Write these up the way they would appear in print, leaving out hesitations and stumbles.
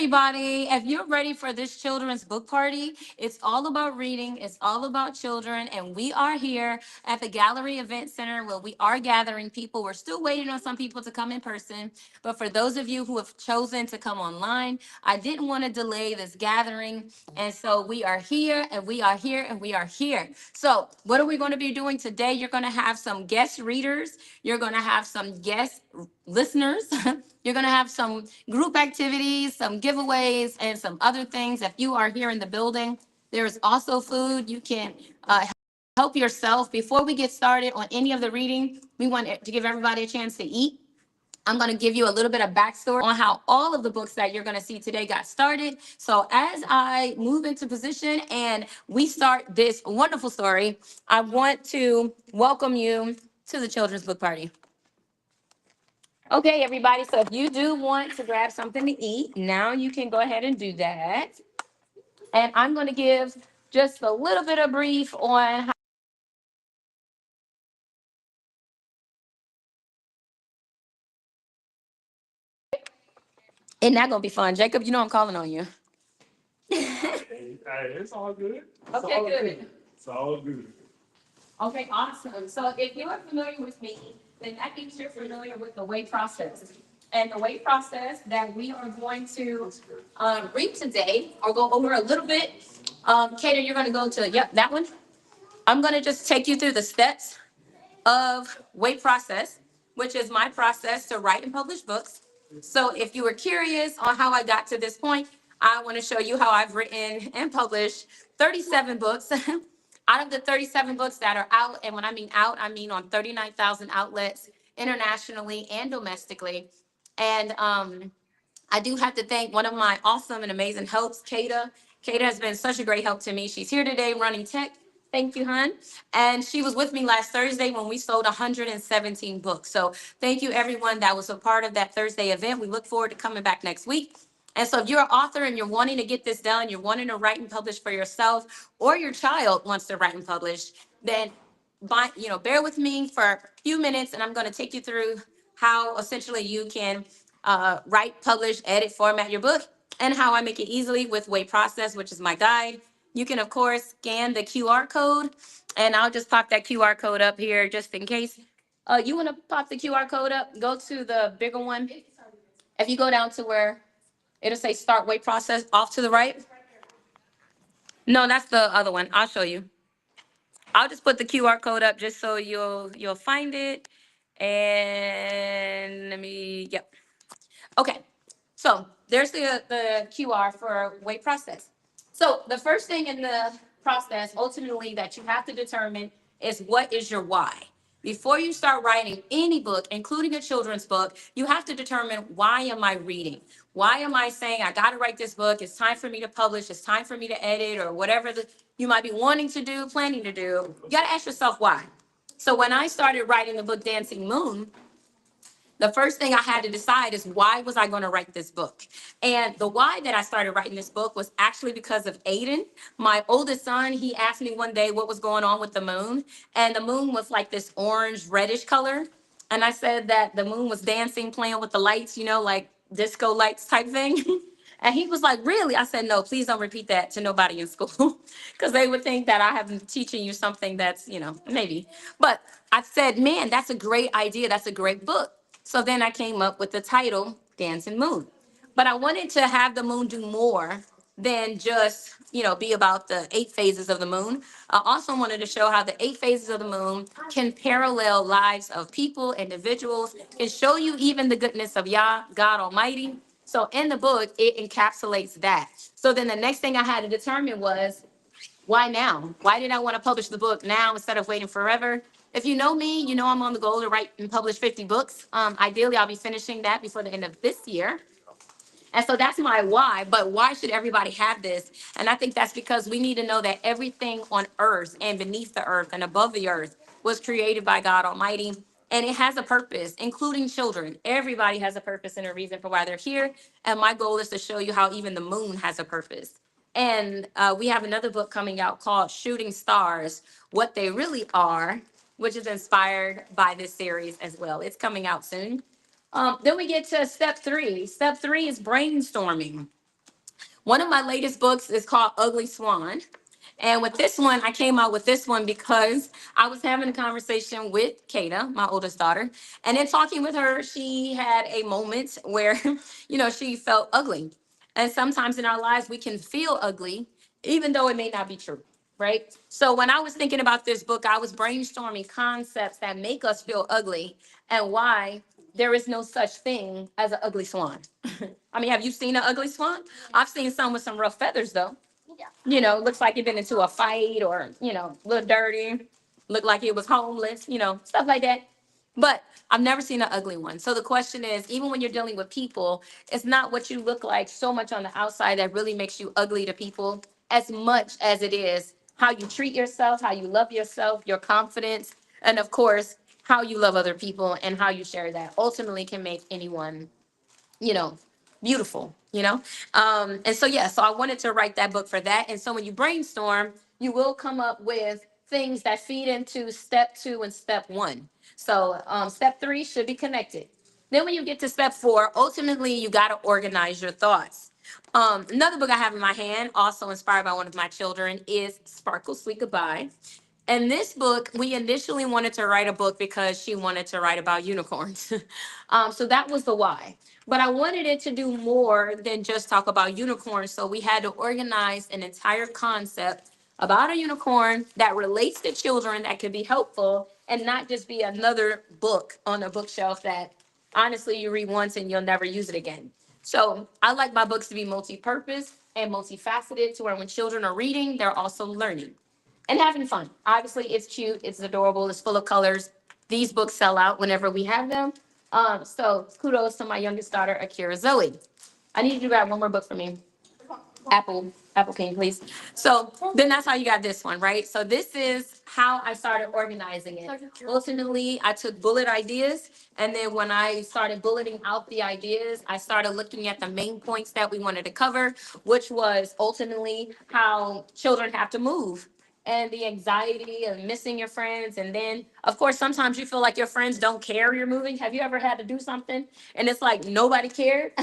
everybody. If you're ready for this children's book party, it's all about reading, it's all about children, and we are here at the Gallery Event Center where we are gathering people. We're still waiting on some people to come in person, but for those of you who have chosen to come online, I didn't want to delay this gathering, and so we are here, and we are here, and we are here. So, what are we going to be doing today? You're going to have some guest readers, you're going to have some guest listeners. You're going to have some group activities, some giveaways, and some other things. If you are here in the building, there is also food. You can help yourself. Before we get started on any of the reading, we want to give everybody a chance to eat. I'm going to give you a little bit of backstory on how all of the books that you're going to see today got started. So as I move into position and we start this wonderful story, I want to welcome you to the Children's Book Party. Okay, everybody, so if you do want to grab something to eat, now you can go ahead and do that. And I'm going to give just a little bit of brief on how. Isn't that going to be fun? Jacob, you know I'm calling on you. Hey, it's all good. Okay, all good. It's all good. Okay, awesome. So if you are familiar with me, then that means you're familiar with the weight process. And the weight process that we are going to read today, or go over a little bit. Kater, you're going to go to, yep, that one. I'm going to just take you through the steps of weight process, which is my process to write and publish books. So if you were curious on how I got to this point, I want to show you how I've written and published 37 books. Out of the 37 books that are out, and when I mean out, I mean on 39,000 outlets internationally and domestically. And I do have to thank one of my awesome and amazing helps, Kata. Kata has been such a great help to me. She's here today running tech. Thank you, hon. And she was with me last Thursday when we sold 117 books. So thank you, everyone that was a part of that Thursday event. We look forward to coming back next week. And so if you're an author and you're wanting to get this done, you're wanting to write and publish for yourself, or your child wants to write and publish, then bear with me for a few minutes, and I'm going to take you through how essentially you can write, publish, edit, format your book, and how I make it easily with Way Process, which is my guide. You can, of course, scan the QR code, and I'll just pop that QR code up here just in case. You want to pop the QR code up, go to the bigger one. If you go down to where it'll say Start Way Process off to the right. No, that's the other one. I'll show you. I'll just put the QR code up just so you'll find it. And let me, yep. Okay, so there's the QR for weight process. So the first thing in the process ultimately that you have to determine is what is your why. Before you start writing any book, including a children's book, you have to determine, why am I reading? Why am I saying I got to write this book? It's time for me to publish. It's time for me to edit, or whatever you might be wanting to do, planning to do. You got to ask yourself why. So when I started writing the book Dancing Moon, the first thing I had to decide is, why was I going to write this book? And the why that I started writing this book was actually because of Aiden, my oldest son. He asked me one day what was going on with the moon, and the moon was like this orange reddish color. And I said that the moon was dancing, playing with the lights, like disco lights type thing. And he was like, really? I said, no, please don't repeat that to nobody in school, because they would think that I have been teaching you something that's, maybe. But I said, man, that's a great idea. That's a great book. So then I came up with the title, Dancing Moon. But I wanted to have the moon do more than just, be about the 8 phases of the moon. I also wanted to show how the 8 phases of the moon can parallel lives of people, individuals, can show you even the goodness of Yah, God Almighty. So in the book, it encapsulates that. So then the next thing I had to determine was, why now? Why did I want to publish the book now instead of waiting forever? If you know me, you know I'm on the goal to write and publish 50 books. Ideally, I'll be finishing that before the end of this year. And so that's my why. But why should everybody have this? And I think that's because we need to know that everything on earth and beneath the earth and above the earth was created by God Almighty. And it has a purpose, including children. Everybody has a purpose and a reason for why they're here. And my goal is to show you how even the moon has a purpose. And we have another book coming out called Shooting Stars, What They Really Are, which is inspired by this series as well. It's coming out soon. Then we get to step 3. Step 3 is brainstorming. One of my latest books is called Ugly Swan. And with this one, I came out with this one because I was having a conversation with Kata, my oldest daughter. And in talking with her, she had a moment where, she felt ugly. And sometimes in our lives, we can feel ugly, even though it may not be true, right? So when I was thinking about this book, I was brainstorming concepts that make us feel ugly and why there is no such thing as an ugly swan. I mean, have you seen an ugly swan? I've seen some with some rough feathers, though. Looks like it been into a fight or, a little dirty, looked like it was homeless, stuff like that. But I've never seen an ugly one. So the question is, even when you're dealing with people, it's not what you look like so much on the outside that really makes you ugly to people, as much as it is how you treat yourself, how you love yourself, your confidence, and of course, how you love other people and how you share that ultimately can make anyone, you know, beautiful, and so, yeah, so I wanted to write that book for that. And so when you brainstorm, you will come up with things that feed into step 2 and step 1. So step 3 should be connected. Then when you get to step 4, ultimately you got to organize your thoughts. Another book I have in my hand, also inspired by one of my children, is Sparkle Sweet Goodbye. And this book, we initially wanted to write a book because she wanted to write about unicorns. So that was the why. But I wanted it to do more than just talk about unicorns. So we had to organize an entire concept about a unicorn that relates to children that could be helpful and not just be another book on a bookshelf that honestly you read once and you'll never use it again. So I like my books to be multi-purpose and multifaceted to where when children are reading, they're also learning and having fun. Obviously, it's cute, it's adorable, it's full of colors. These books sell out whenever we have them. So kudos to my youngest daughter, Akira Zoe. I need you to grab one more book for me. Apple King, please. So then that's how you got this one, right? So this is how I started organizing it. Ultimately, I took bullet ideas, and then when I started bulleting out the ideas, I started looking at the main points that we wanted to cover, which was ultimately how children have to move and the anxiety of missing your friends. And then, of course, sometimes you feel like your friends don't care you're moving. Have you ever had to do something and it's like nobody cared?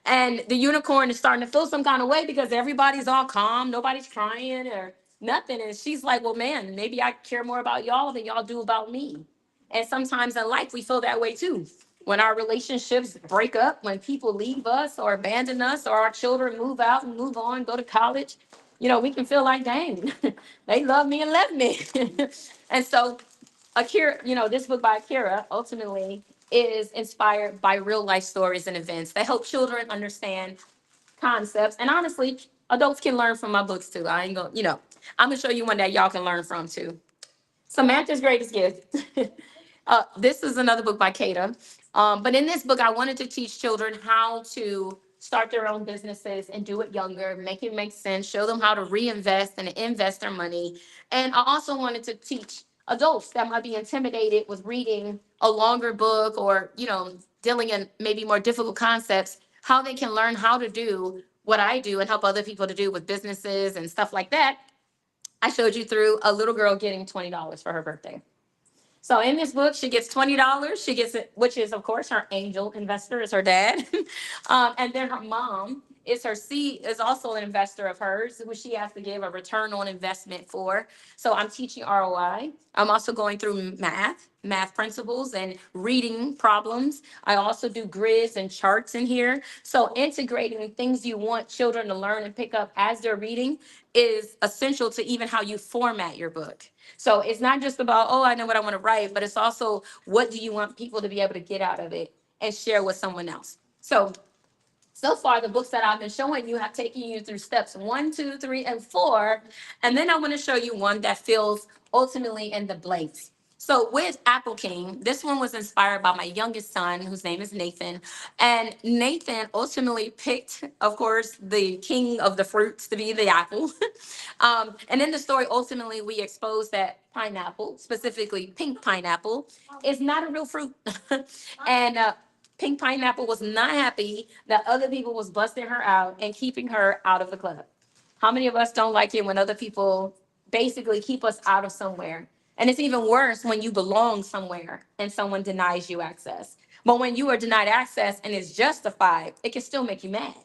And the unicorn is starting to feel some kind of way because everybody's all calm, nobody's crying or nothing. And she's like, well, man, maybe I care more about y'all than y'all do about me. And sometimes in life, we feel that way too. When our relationships break up, when people leave us or abandon us, or our children move out and move on, go to college, we can feel like, dang, they love me and left me. And so, Akira, this book by Akira ultimately is inspired by real life stories and events that help children understand concepts. And honestly, adults can learn from my books too. I ain't gonna, I'm gonna show you one that y'all can learn from too. Samantha's Greatest Gift. This is another book by Kata. But in this book, I wanted to teach children how to start their own businesses and do it younger, make it make sense, show them how to reinvest and invest their money. And I also wanted to teach adults that might be intimidated with reading a longer book or, dealing in maybe more difficult concepts, how they can learn how to do what I do and help other people to do with businesses and stuff like that. I showed you through a little girl getting $20 for her birthday. So in this book, she gets $20. She gets it, which is, of course, her angel investor is her dad. And then her mom is also an investor of hers, who she has to give a return on investment for. So I'm teaching ROI. I'm also going through math principles and reading problems. I also do grids and charts in here. So integrating things you want children to learn and pick up as they're reading is essential to even how you format your book. So it's not just about, oh, I know what I want to write, but it's also what do you want people to be able to get out of it and share with someone else. So far, the books that I've been showing you have taken you through steps 1, 2, 3, and 4. And then I want to show you one that fills ultimately in the blanks. So with Apple King, this one was inspired by my youngest son, whose name is Nathan. And Nathan ultimately picked, of course, the king of the fruits to be the apple. And in the story, ultimately, we expose that pineapple, specifically pink pineapple, is not a real fruit. And Pink Pineapple was not happy that other people was busting her out and keeping her out of the club. How many of us don't like it when other people basically keep us out of somewhere? And it's even worse when you belong somewhere and someone denies you access. But when you are denied access and it's justified, it can still make you mad.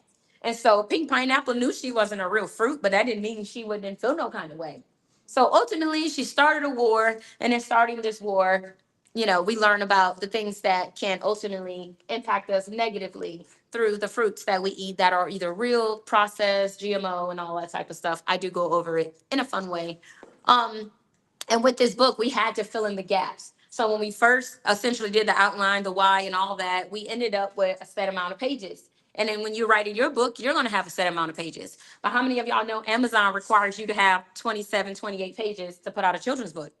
And so Pink Pineapple knew she wasn't a real fruit, but that didn't mean she wouldn't feel no kind of way. So ultimately, she started a war, and in starting this war, we learn about the things that can ultimately impact us negatively through the fruits that we eat that are either real, processed, GMO, and all that type of stuff. I do go over it in a fun way. Um, and with this book, we had to fill in the gaps. So when we first essentially did the outline, the why, and all that, we ended up with a set amount of pages. And then when you're writing your book, you're going to have a set amount of pages. But how many of y'all know Amazon requires you to have 27, 28 pages to put out a children's book?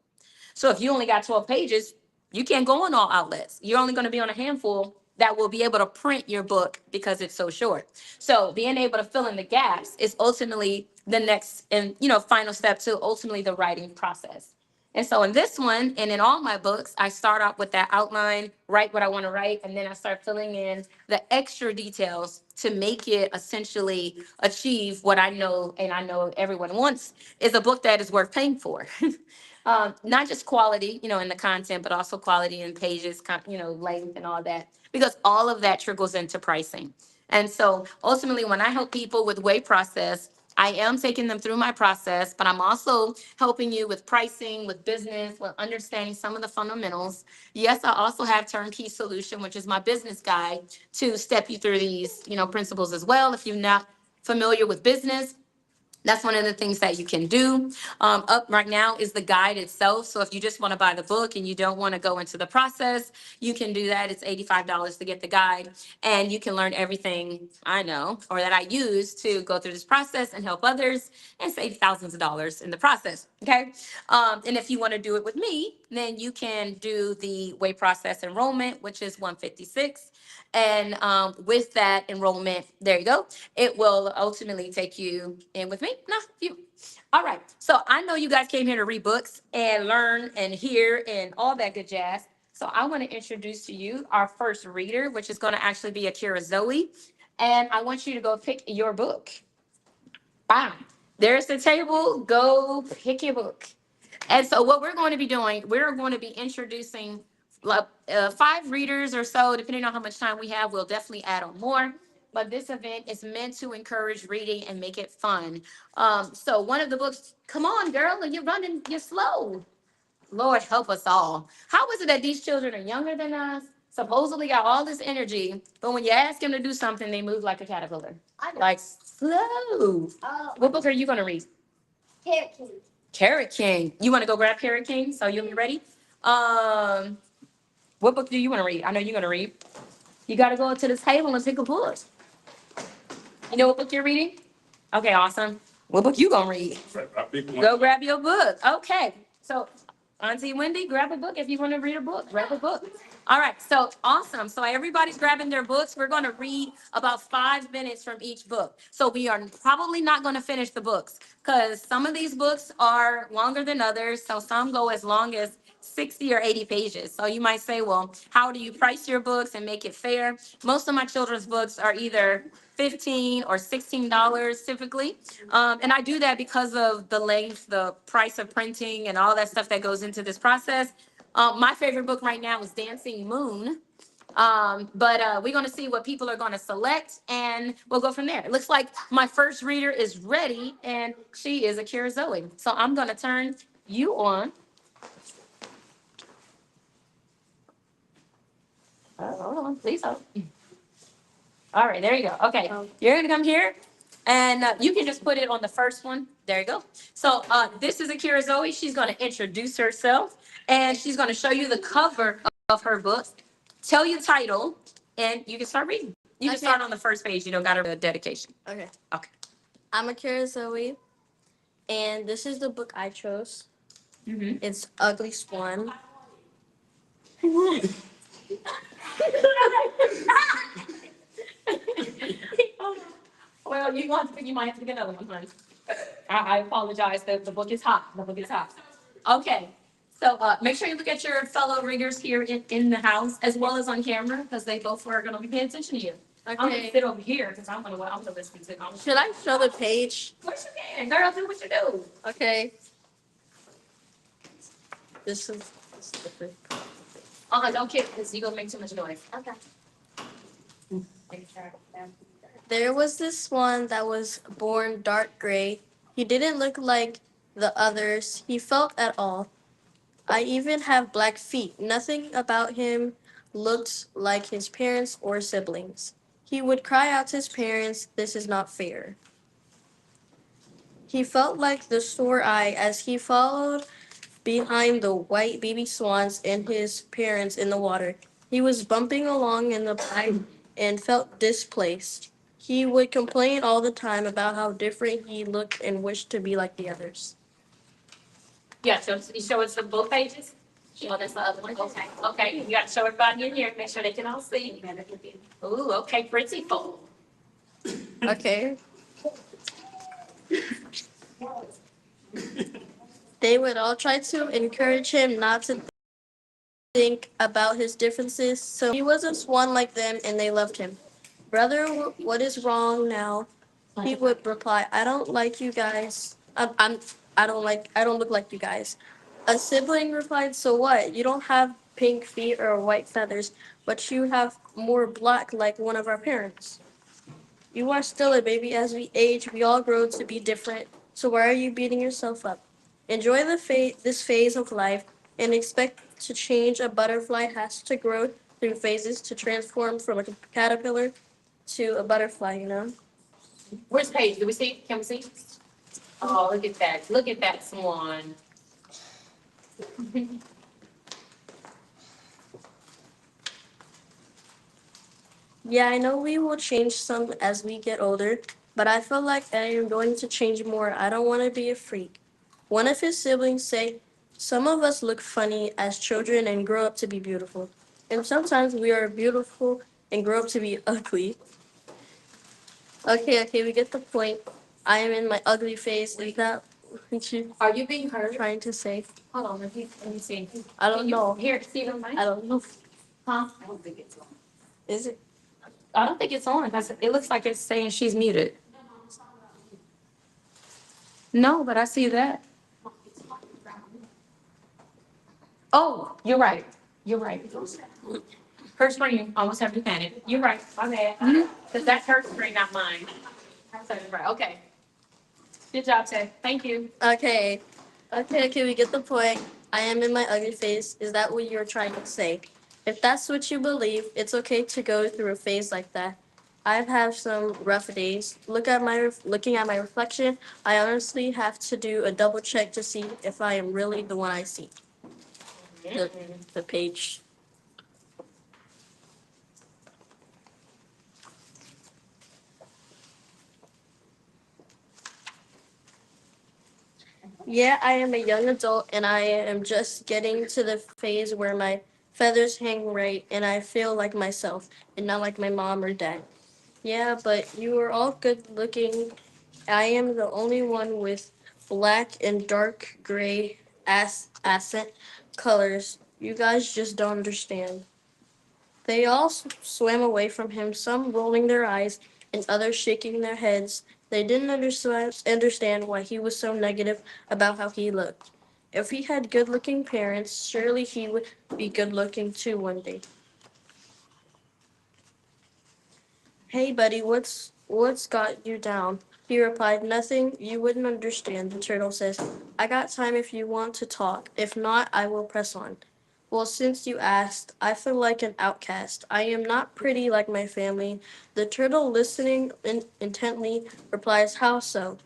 So if you only got 12 pages, you can't go on all outlets. You're only going to be on a handful that will be able to print your book because it's so short. So being able to fill in the gaps is ultimately the next and final step to ultimately the writing process. And so in this one and in all my books, I start out with that outline, write what I want to write, and then I start filling in the extra details to make it essentially achieve what I know and I know everyone wants is a book that is worth paying for. Not just quality, in the content, but also quality in pages, length and all that, because all of that trickles into pricing. And so ultimately, when I help people with weight process, I am taking them through my process, but I'm also helping you with pricing, with business, with understanding some of the fundamentals. Yes, I also have Turnkey Solution, which is my business guide to step you through these, principles as well. If you're not familiar with business, that's one of the things that you can do. Up right now is the guide itself. So if you just want to buy the book and you don't want to go into the process, you can do that. It's $85 to get the guide. And you can learn everything I know or that I use to go through this process and help others and save thousands of dollars in the process. Okay. And if you want to do it with me, then you can do the weight process enrollment, which is 156. And with that enrollment, there you go. It will ultimately take you in with me. No, you. All right. So I know you guys came here to read books and learn and hear and all that good jazz. So I want to introduce to you our first reader, which is going to actually be Akira Zoe. And I want you to go pick your book. Bam. There's the table. Go pick your book. And so what we're going to be doing, we're going to be introducing 5 readers or so, depending on how much time we have. We'll definitely add on more. But this event is meant to encourage reading and make it fun. So one of the books, come on, girl, you're running, you're slow. Lord help us all. How is it that these children are younger than us, supposedly got all this energy, but when you ask them to do something, they move like a caterpillar? Like slow. What book are you going to read? Carrot King. Carrot King. You want to go grab Carrot King? So you'll be ready? What book do you want to read? I know you're going to read. You got to go to the table and pick a book. You know what book you're reading? Okay, awesome. What book you going to read? Go grab your book. Okay. So Auntie Wendy, grab a book if you want to read a book. Grab a book. All right, so awesome. So everybody's grabbing their books. We're going to read about 5 minutes from each book. So we are probably not going to finish the books because some of these books are longer than others. So some go as long as 60 or 80 pages. So you might say, well, how do you price your books and make it fair? Most of my children's books are either $15 or $16 typically. And I do that because of the length, the price of printing, and all that stuff that goes into this process. My favorite book right now is Dancing Moon. But we're going to see what people are going to select, and we'll go from there. It looks like my first reader is ready, and she is Akira Zoe. So I'm going to turn you on. Hold on, please hold. All right, there you go. Okay, you're going to come here. And you can just put it on the first one. There you go. So this is Akira Zoe. She's going to introduce herself, and she's going to show you the cover of her book, tell you the title, and you can start reading. You can start on the first page. You don't got a dedication. Okay. Okay. I'm Akira Zoe, and this is the book I chose. Mm-hmm. It's Ugly Swan. Well, you might have to get another one, honey. I apologize. The book is hot. The book is hot. Okay. So make sure you look at your fellow readers here in the house as well as on camera because they both are going to be paying attention to you. I'm going to sit over here because I'm going to listen to them. Should I show the page? Of course you can. Girl, do what you do. Okay. This is the first. Don't kick because you're going to make too much noise. Okay. There was this one that was born dark gray. He didn't look like the others. He felt at all. I even have black feet. Nothing about him looked like his parents or siblings. He would cry out to his parents, "This is not fair." He felt like the sore eye as he followed behind the white baby swans and his parents in the water. He was bumping along in the pipe and felt displaced. He would complain all the time about how different he looked and wished to be like the others. Yeah, so you show us the both pages? Oh, that's the other one. Okay, okay. You got to show everybody in here. Make sure they can all see. Ooh, okay, pretty full. Okay. They would all try to encourage him not to think about his differences, so he was a swan like them and they loved him. "Brother, what is wrong now?" He would reply, "I don't like you guys. I don't look like you guys." A sibling replied, "So what? You don't have pink feet or white feathers, but you have more black like one of our parents. You are still a baby. As we age, we all grow to be different. So why are you beating yourself up? Enjoy this phase of life and expect to change. A butterfly has to grow through phases to transform from a caterpillar to a butterfly, you know?" Where's Paige? Do we see? Can we see? Oh, look at that. Look at that swan. Yeah, I know we will change some as we get older, but I feel like I am going to change more. I don't want to be a freak. One of his siblings say, "Some of us look funny as children and grow up to be beautiful. And sometimes we are beautiful and grow up to be ugly." Okay, we get the point. I am in my ugly phase. Is that what you Are you being heard? trying to say? Hold on, let me see. I don't know. Here, see the mic? I don't know. Huh? I don't think it's on. Is it? I don't think it's on. It looks like it's saying she's muted. No, but I see that. Oh, you're right. You're right. Her screen almost have to panic. You're right. My bad. Because that's her screen, not mine. So you're right. Okay. Good job, Ted. Thank you. Okay, we get the point. I am in my ugly phase. Is that what you're trying to say? If that's what you believe, it's okay to go through a phase like that. I've had some rough days. Looking at my reflection, I honestly have to do a double check to see if I am really the one I see. The page. Yeah, I am a young adult and I am just getting to the phase where my feathers hang right and I feel like myself and not like my mom or dad. Yeah, but you are all good looking. I am the only one with black and dark gray accent colors. You guys just don't understand. They all swam away from him, some rolling their eyes and others shaking their heads. They didn't understand why he was so negative about how he looked. If he had good looking parents, surely he would be good looking too one day. "Hey buddy, what's got you down?" He replied, "Nothing, you wouldn't understand." The turtle says, "I got time if you want to talk. If not, I will press on." "Well, since you asked, I feel like an outcast. I am not pretty like my family." The turtle, listening intently, replies, "How so?"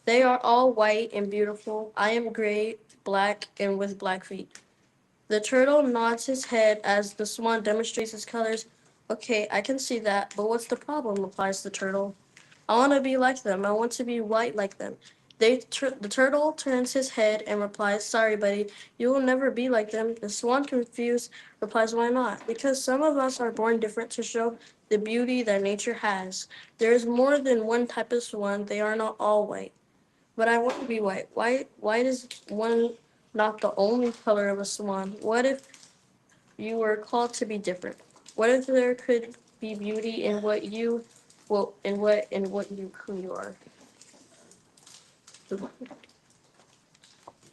"They are all white and beautiful. I am gray, black, and with black feet." The turtle nods his head as the swan demonstrates his colors. "Okay, I can see that, but what's the problem?" replies the turtle. "I want to be like them. I want to be white like them." The turtle turns his head and replies, "Sorry, buddy, you will never be like them." The swan, confused, replies, "Why not?" "Because some of us are born different to show the beauty that nature has. There is more than one type of swan. They are not all white." "But I want to be white. Why is one not the only color of a swan? What if you were called to be different? What if there could be beauty in what you well in what you who you are?"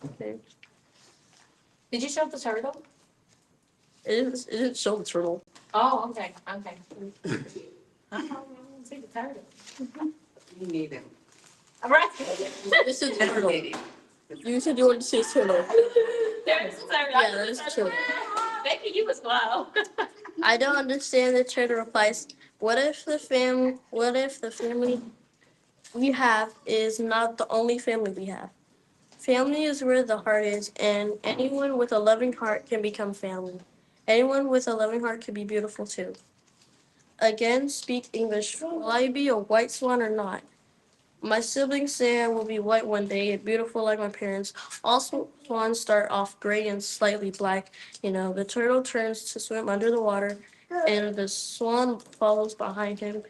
Okay. Did you show the turtle? It didn't show the turtle. Oh, okay. Okay. see the turtle. You need it. All right. This is turtle. You said you wanted to say turtle. There's the turtle. Yeah, there's the turtle. Maybe you as well. I don't understand. The turtle replies, what if the family we have is not the only family we have? Family is where the heart is, and anyone with a loving heart can become family. Anyone with a loving heart can be beautiful too. Again, speak English. Will I be a white swan or not? My siblings say I will be white one day and beautiful like my parents. All swans start off gray and slightly black. The turtle turns to swim under the water, and the swan follows behind him.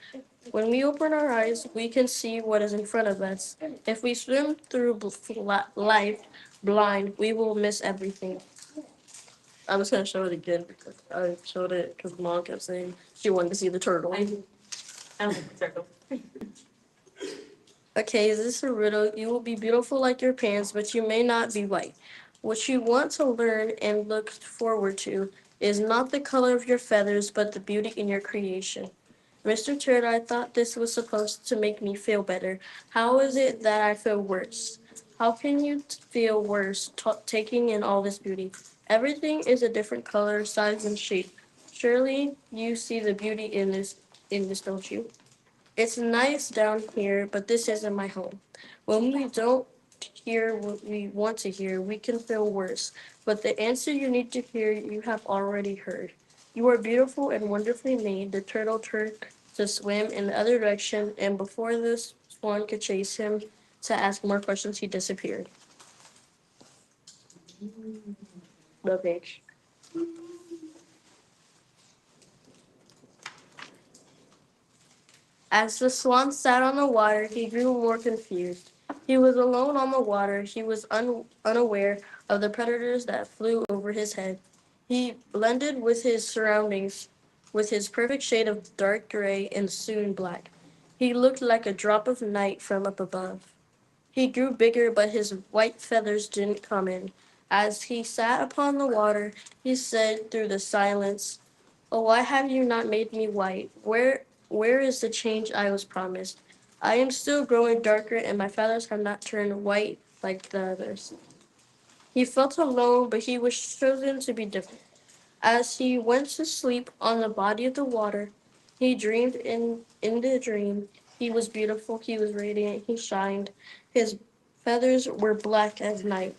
When we open our eyes, we can see what is in front of us. If we swim through life blind, we will miss everything. I was gonna show it again because I showed it because Mom kept saying she wanted to see the turtle. I don't like the turtle. Okay, is this a riddle? You will be beautiful like your parents, but you may not be white. What you want to learn and look forward to is not the color of your feathers, but the beauty in your creation. Mr. Turtle, I thought this was supposed to make me feel better. How is it that I feel worse? How can you feel worse taking in all this beauty? Everything is a different color, size, and shape. Surely you see the beauty in this, don't you? It's nice down here, but this isn't my home. When we don't hear what we want to hear, we can feel worse. But the answer you need to hear, you have already heard. You are beautiful and wonderfully made. The turtle turned to swim in the other direction, and before the swan could chase him to ask more questions, he disappeared. The page. As the swan sat on the water, he grew more confused. He was alone on the water. He was unaware of the predators that flew over his head. He blended with his surroundings with his perfect shade of dark gray and soon black. He looked like a drop of night from up above. He grew bigger, but his white feathers didn't come in. As he sat upon the water, he said through the silence, "Oh, why have you not made me white? Where is the change I was promised? I am still growing darker, and my feathers have not turned white like the others." He felt alone, but he was chosen to be different. As he went to sleep on the body of the water, he dreamed in the dream. He was beautiful, he was radiant, he shined. His feathers were black as night.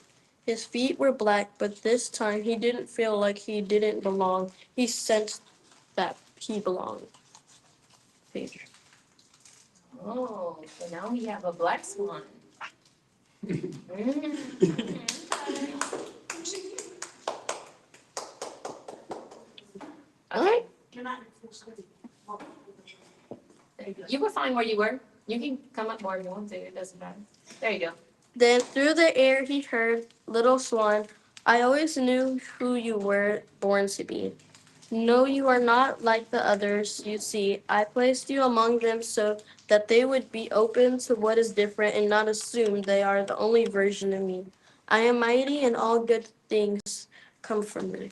His feet were black, but this time he didn't feel like he didn't belong. He sensed that he belonged. Page. Oh, so now we have a black swan. Mm. Okay. You were fine where you were. You can come up more if you want to. It doesn't matter. There you go. Then through the air he heard, "Little swan, I always knew who you were born to be. No, you are not like the others, you see. I placed you among them so that they would be open to what is different and not assume they are the only version of me. I am mighty and all good things come from me.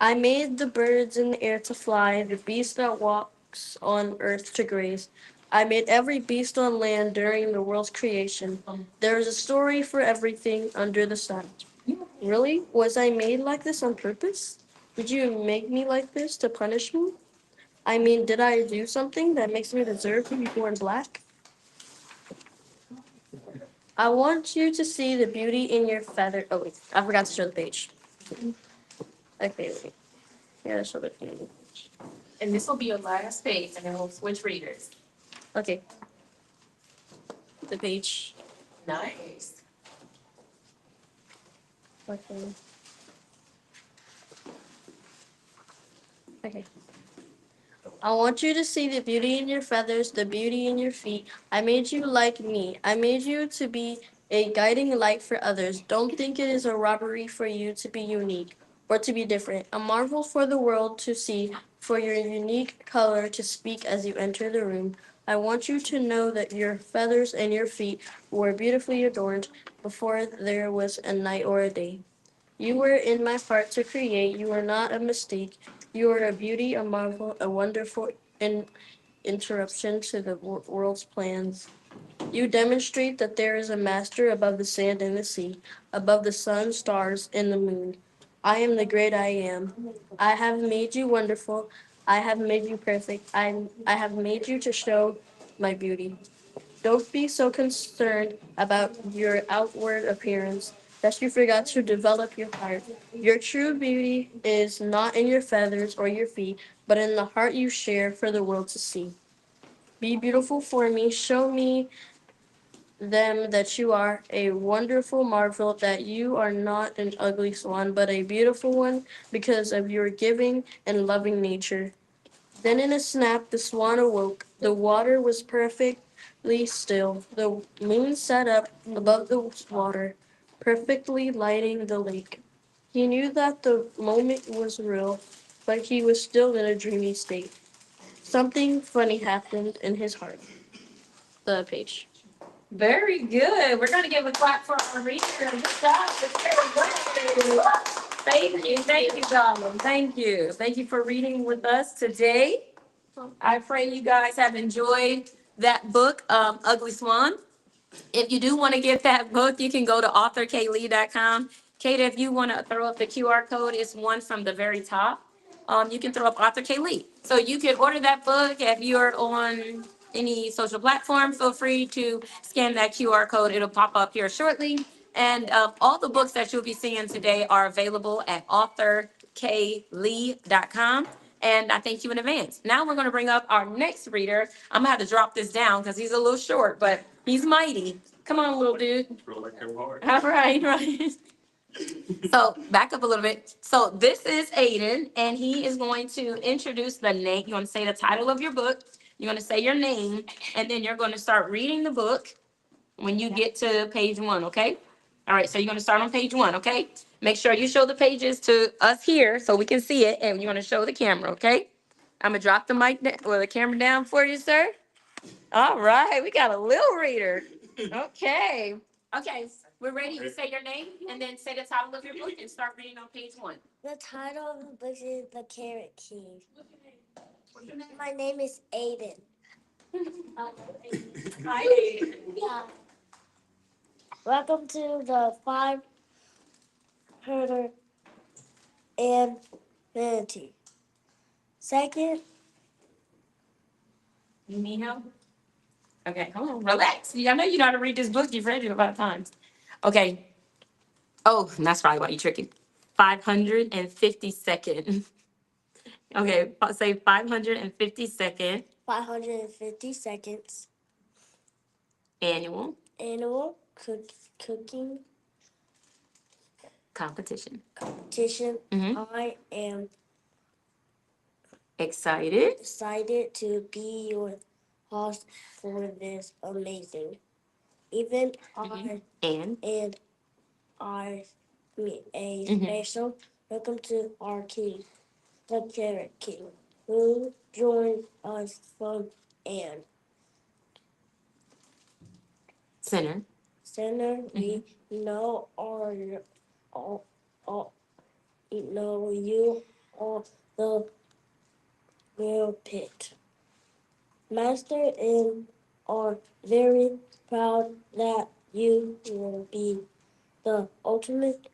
I made the birds in the air to fly, the beast that walks on earth to graze. I made every beast on land during the world's creation. There is a story for everything under the sun." Really? Was I made like this on purpose? Did you make me like this to punish me? I mean, did I do something that makes me deserve to be born black? I want you to see the beauty in your feather. Oh, wait, I forgot to show the page. Okay, wait. Yeah, show the page. And this will be your last page, and then we'll switch readers. Okay. The page. Nice. Okay. Okay. I want you to see the beauty in your feathers, the beauty in your feet. I made you like me. I made you to be a guiding light for others. Don't think it is a robbery for you to be unique or to be different. A marvel for the world to see, for your unique color to speak as you enter the room. I want you to know that your feathers and your feet were beautifully adorned before there was a night or a day. You were in my heart to create. You are not a mistake. You are a beauty, a marvel, a wonderful, and interruption to the world's plans. You demonstrate that there is a master above the sand and the sea, above the sun, stars, and the moon. I am the great I am. I have made you wonderful. I have made you perfect. I have made you to show my beauty. Don't be so concerned about your outward appearance that you forgot to develop your heart. Your true beauty is not in your feathers or your feet, but in the heart you share for the world to see. Be beautiful for me. Show me them that you are a wonderful marvel, that you are not an ugly swan, but a beautiful one because of your giving and loving nature. Then in a snap, the swan awoke. The water was perfectly still. The moon sat up above the water, perfectly lighting the lake. He knew that the moment was real, but he was still in a dreamy state. Something funny happened in his heart. The page. Very good. We're gonna give a clap for our reader. Good job. It's very good. Thank you, Gollum. Thank you. Thank you for reading with us today. I pray you guys have enjoyed that book, Ugly Swan. If you do want to get that book, you can go to authorkaylee.com. Kate, if you want to throw up the QR code, it's one from the very top. You can throw up Author K. Lee. So you can order that book. If you're on any social platform, feel free to scan that QR code. It'll pop up here shortly. And all the books that you'll be seeing today are available at authorklee.com. And I thank you in advance. Now we're going to bring up our next reader. I'm going to have to drop this down because he's a little short, but he's mighty. Come on, little dude. All right, right. So back up a little bit. So this is Aiden, and he is going to introduce the name. You want to say the title of your book. You're going to say your name, and then you're going to start reading the book when you get to page 1, okay? All right, so you're going to start on page 1, okay? Make sure you show the pages to us here so we can see it, and you're going to show the camera, okay? I'm going to drop the mic or the camera down for you, sir. All right, we got a little reader. Okay. Okay, we're ready. You say your name and then say the title of your book and start reading on page 1. The title of the book is The Carrot King. My name is Aiden. Hi, Aiden. Welcome to the 500 and Vanity. Second, You need help? Okay, hold on, relax. I know you know how to read this book. You've read it a lot of times. Okay. Oh, and that's probably why you're tricky. 552nd. Okay, say 552nd 550 seconds. annual Annual cooking competition. competition. Mhm. I am Excited. excited to be your host for this amazing event. And And I mean a Mhm. special welcome to our king, the Carrot King, who joined us from Ann center. Center. We know all, know you are the real pit master, and are very proud that you will be the ultimate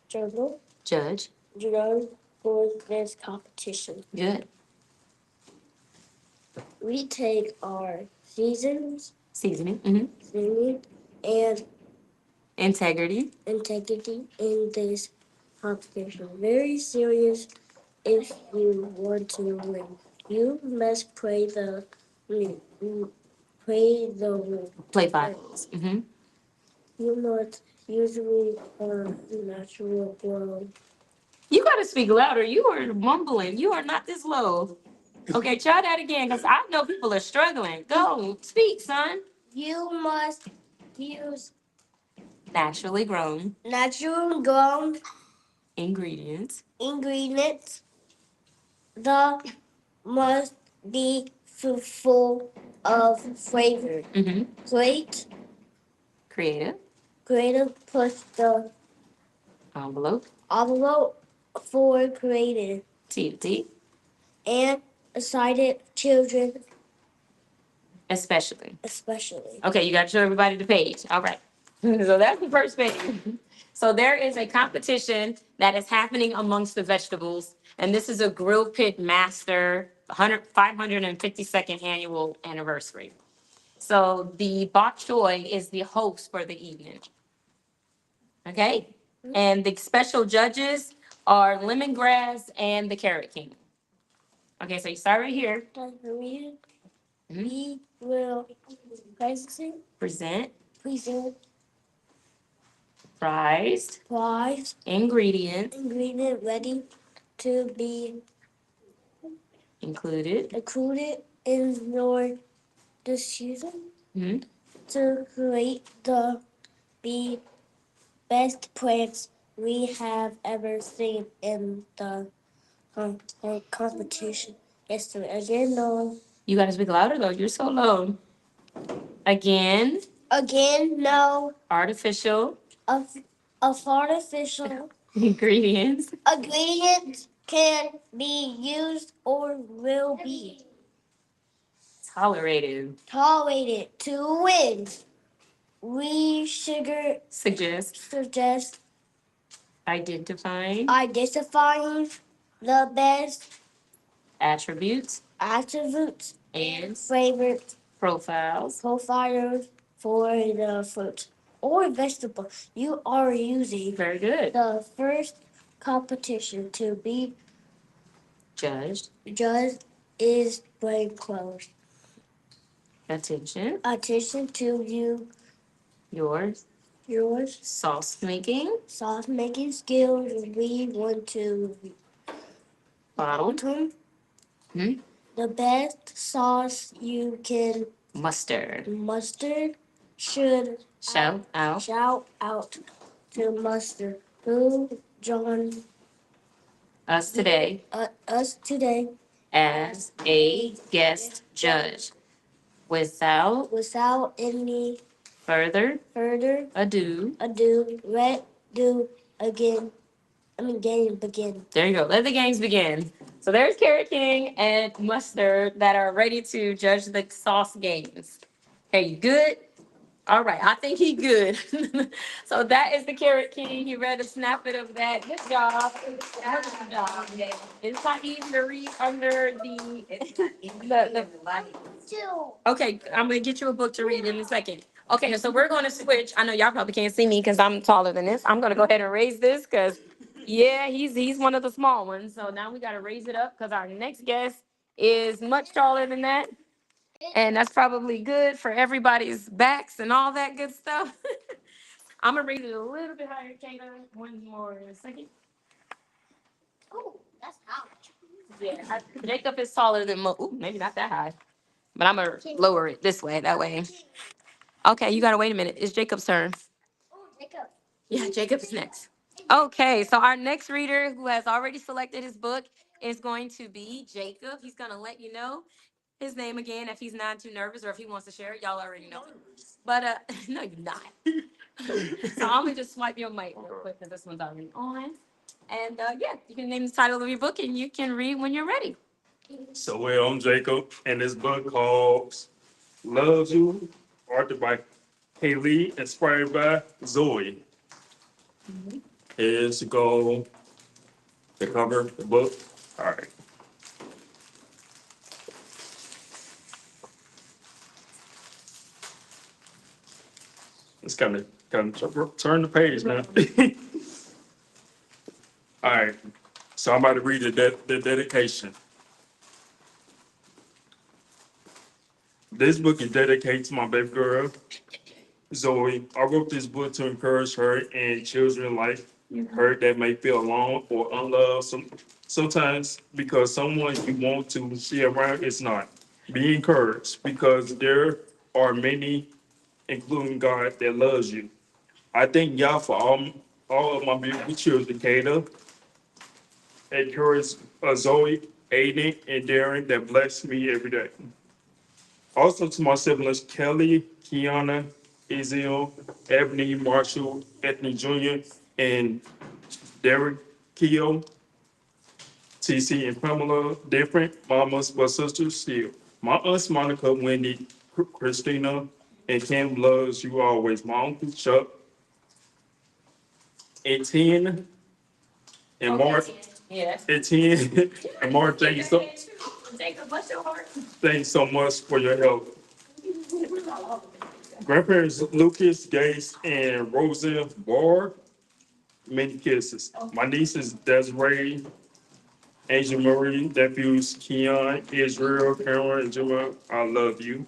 journal Judge. judge for this competition. Good. We take our seasons, Seasoning. singing, and Integrity. integrity in this competition very serious. If you want to win, you must pray the Play Bibles. You must usually natural grow. You got to speak louder. You are mumbling. You are not this low. Okay, try that again because I know people are struggling. Go, speak, son. You must use Naturally grown natural grown ingredients. ingredients. The must be full of flavor. Great Creative. creative push the Envelope. envelope for creative T to T. and excited children especially. especially. Okay, you got to show everybody the page. All right. So that's the first page. So there is a competition that is happening amongst the vegetables, and this is a Grill Pit Master 552nd annual anniversary. So the bok choy is the host for the evening. Okay? And the special judges are Lemongrass and the Carrot King. Okay, so you start right here. We will present Present prized prize ingredients ingredient ready to be included. included in your decision Mhm. to create the best plants we have ever seen in the competition. Yesterday, again, no. You gotta speak louder though. You're so low. Again, Again, no. artificial Of artificial ingredients ingredients can be used or will be tolerated. tolerated to win. We suggest Identifying identifying the best attributes attributes and favorite profiles profiles for the fruit or vegetable you are using. very good. The first competition to be Judged. judged is brain closed. Attention. Attention to Yours. yours Sauce making. sauce making skills. We want to Bottle. bottom Hmm? the best sauce you can mustard should Shout out shout out to mustard who joined us today us today as a guest judge. Without any further further ado. let do again. Game begin. There you go. Let the games begin. So there's Carrot King and Mustard that are ready to judge the sauce games. Hey, you good? All right, I think he good. So that is the Carrot King. He read a snippet of that. Good job. Good job. It's not easy to read under the Okay, I'm gonna get you a book to read in a second. Okay, so we're gonna switch. I know y'all probably can't see me because I'm taller than this. I'm gonna go ahead and raise this because yeah, he's one of the small ones. So now we gotta raise it up because our next guest is much taller than that. And that's probably good for everybody's backs and all that good stuff. I'm gonna raise it a little bit higher, Kayla. One more second. Oh, that's hot. Yeah, Jacob is taller than Ooh, maybe not that high, but I'm gonna lower it this way. That way. Okay, you gotta wait a minute. It's Jacob's turn. Oh, Jacob. Yeah, Jacob's next. Okay, so our next reader who has already selected his book is going to be Jacob. He's gonna let you know his name again if he's not too nervous or if he wants to share it. Y'all already know. But no, you're not. So I'm gonna just swipe your mic real quick because this one's already on. And yeah, you can name the title of your book and you can read when you're ready. So, well, I'm Jacob, and this book called Loves You, authored by Haley, inspired by Zoe. Here's to go the cover, the book. All right. It's kind of turn the page now. All right. So I'm about to read the dedication. This book is dedicated to my baby girl, Zoe. I wrote this book to encourage her and children like her that may feel alone or unloved sometimes because someone you want to see around is not. Be encouraged because there are many, including God, that loves you. I thank God for all of my beautiful children, Kata, encourage Zoe, Aiden, and Darren that bless me every day. Also to my siblings, Kelly, Kiana, Ezeal, Ebony, Marshall, Anthony Jr., and Derek Keo. TC and Pamela, different mamas but sisters still. My aunts Monica, Wendy, Christina, and Kim loves you always. My uncle Chuck, Etienne, and Mark, Yeah. Etienne, and Mark, Jacob, bless your heart. thanks so much for your help. Grandparents Lucas, Gates, and Rosa Barr, many kisses. My nieces Desiree, Angel Marie, nephews Keon, Israel, Cameron, and Jemma, I love you.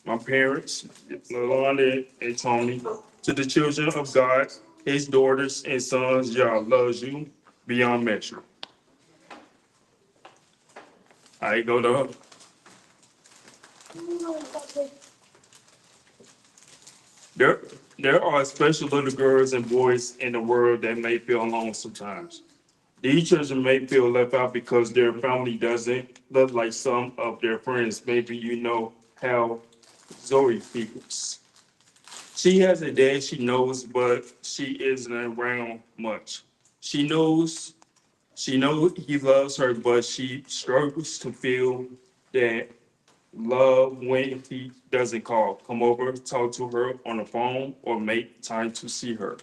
My parents, Lalonda and Tony, to the children of God, his daughters and sons, y'all loves you beyond measure. I go to there. There are special little girls and boys in the world that may feel alone sometimes. These children may feel left out because their family doesn't look like some of their friends. Maybe you know how Zoe feels. She has a dad she knows, but she isn't around much. She knows she knows he loves her, but she struggles to feel that love when he doesn't call, come over, talk to her on the phone, or make time to see her.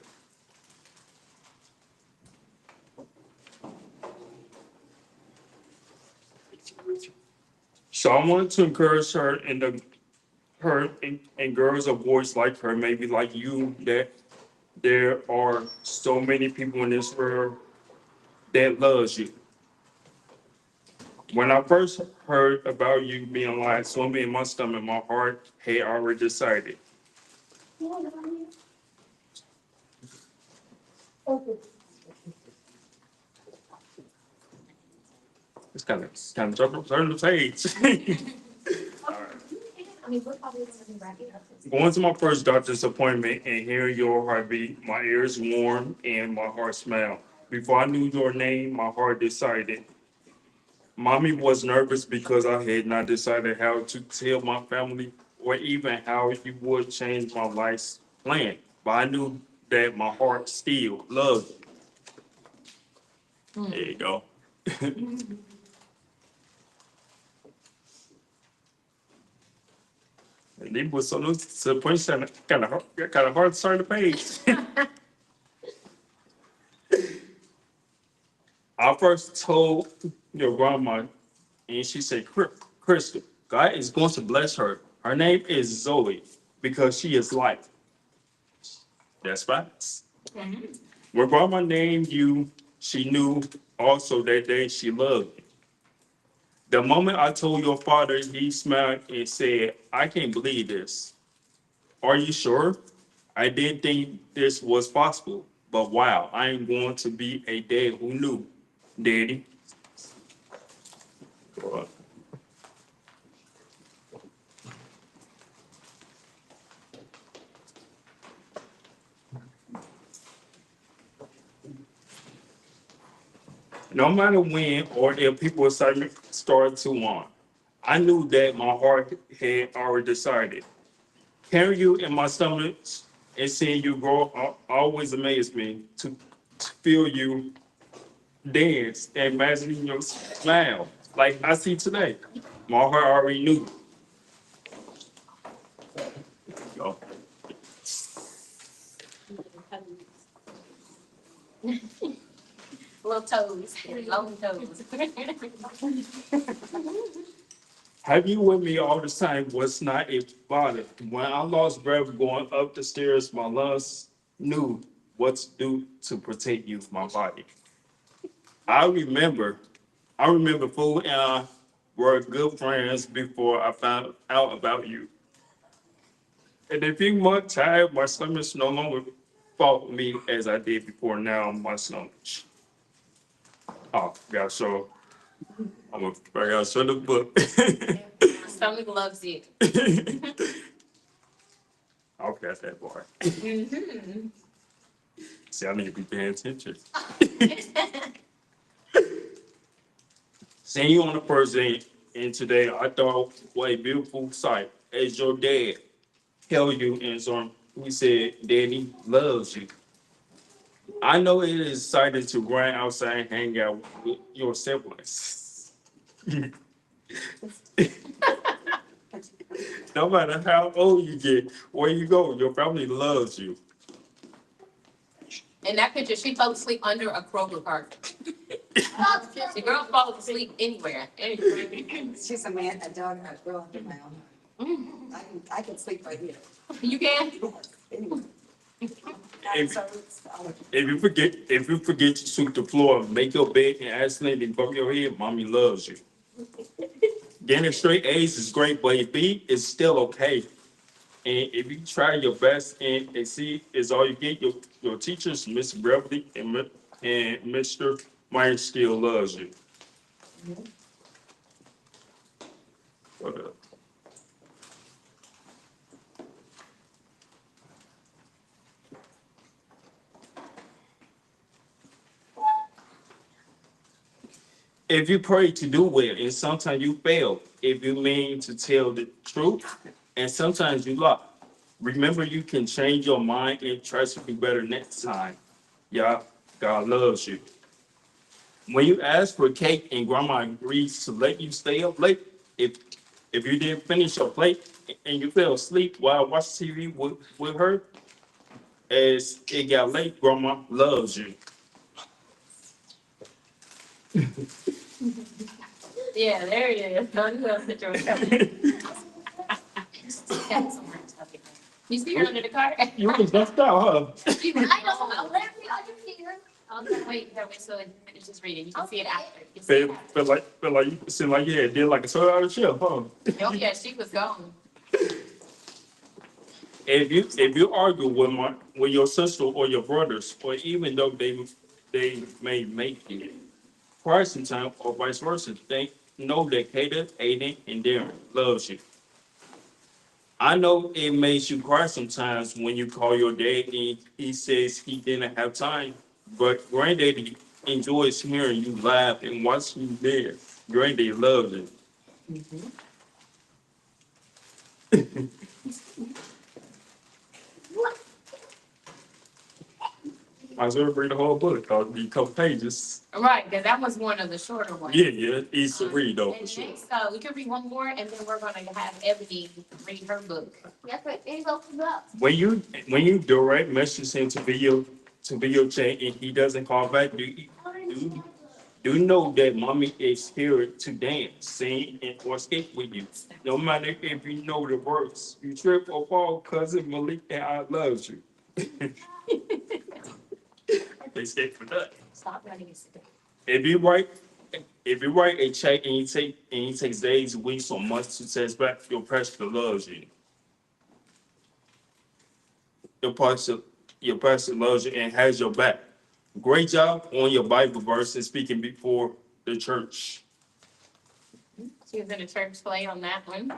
So I want to encourage her and girls or boys like her, maybe like you, that there are so many people in this world that loves you. When I first heard about you being alive, swimming in my stomach, my heart had already decided. It's kind of turn the page. Going to my first doctor's appointment and hearing your heartbeat, my ears warm and my heart smiled. Before I knew your name, my heart decided. Mommy was nervous because I had not decided how to tell my family or even how you would change my life's plan. But I knew that my heart still loved you. There you go. And it was so to the point kind of hard to turn the page. I first told your grandma, and she said, Crystal, God is going to bless her. Her name is Zoe because she is life. That's facts. When grandma named you, she knew also that day she loved you. The moment I told your father, he smiled and said, I can't believe this. Are you sure? I didn't think this was possible, but wow, I am going to be a dad who knew. Daddy. No matter when or if people start to want, I knew that my heart had already decided. Carrying you in my stomach and seeing you grow always amazed me to feel you dance and imagine your smile like I see today. My heart already knew. Yo, Little toes, long toes. have you with me all the time was not a bother. When I lost breath going up the stairs, my lungs knew what to do to protect you, my body. I remember, I remember Fool and I were good friends before I found out about you. And a few months time, my stomach no longer fought me as I did before. Now my stomach. Oh, gotta show. I gotta show the book. Stomach loves you. I'll pass that part. See, I need to be paying attention. Seeing you on the first day and today, I thought what a beautiful sight as your dad held you in his arm. He said, Daddy loves you. I know it is exciting to run outside and hang out with your siblings. No matter how old you get, where you go, your family loves you. In that picture, she fell asleep under a Kroger cart. The girl falls asleep anywhere. She's a man, a dog, a girl under my own. I can sleep right here. You can? Anyway. If, So it's, if you forget to sweep the floor, make your bed and accidentally bump your head, mommy loves you. Getting straight A's is great, but a B is still okay. And if you try your best and exceed is all you get, your teachers, Miss Beverly and Mr. Myers still loves you. What up? If you pray to do well and sometimes you fail, if you mean to tell the truth and sometimes you lie, remember you can change your mind and try to do better next time. Yeah, God loves you. When you ask for cake and grandma agrees to let you stay up late, if you didn't finish your plate and you fell asleep while watching TV with her, as it got late, grandma loves you. Yeah, there it is. No, you have a picture of yourself. You see her under the car? You was left out, huh? I know, let me understand. I'll just wait, that way so it finishes reading. You can see it after. You can see it after. Feel like you seem like you had did like a 12-hour shift, huh? Oh, yeah, she was gone. If you argue with your sister or your brothers, or even though they may make it, cry sometime or vice versa, they know that Kata, Aiden, and Darren loves you. I know it makes you cry sometimes when you call your dad and he says he didn't have time, but granddaddy enjoys hearing you laugh and watching you there. Granddaddy loves you. Might as well read the whole book, cause it'd be a couple pages. Right, because that was one of the shorter ones. Yeah, easy to read though, for And sure. next, we can read one more, and then we're gonna have Ebony read her book. That's right, there you go. When you direct message him to be your chat and he doesn't call back, do know that mommy is here to dance, sing, and or skate with you. No matter if you know the words, you trip or fall, cousin Malik and I loves you. I can't skate for that. Stop running and sit down. If you write if you write a check and you takes days, weeks, or months to text back, your pastor loves you. Your pastor, your pastor loves you and has your back. Great job on your Bible verse and speaking before the church. She was in a church play on that one.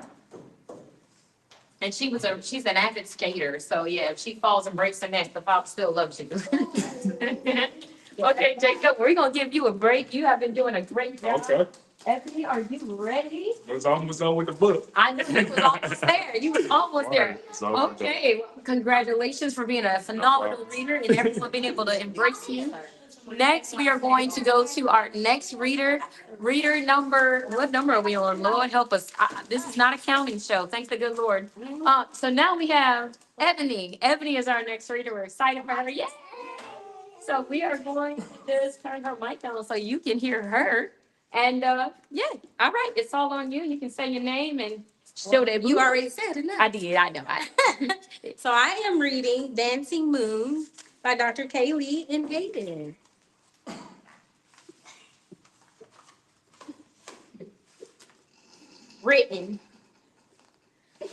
And she's an avid skater, so yeah, if she falls and breaks her neck, the pop still loves you. Okay, Jacob, we're gonna give you a break. You have been doing a great job. Okay. Ebony, are you ready? I was almost done with the book. I know you was almost there. You was almost there. Alright, Okay, well, congratulations for being a phenomenal reader and everyone being able to embrace you. Next, we are going to go to our next reader. Reader number, what number are we on? Lord help us. This is not a counting show. Thank the good Lord. So now we have Ebony. Ebony is our next reader. We're excited for her. Yay! So we are going to just turn her mic on so you can hear her. And yeah, all right, it's all on you. You can say your name and show that You already said enough. I did. I know. So I am reading Dancing Moon by Dr. Kaylee and Hayden. Written.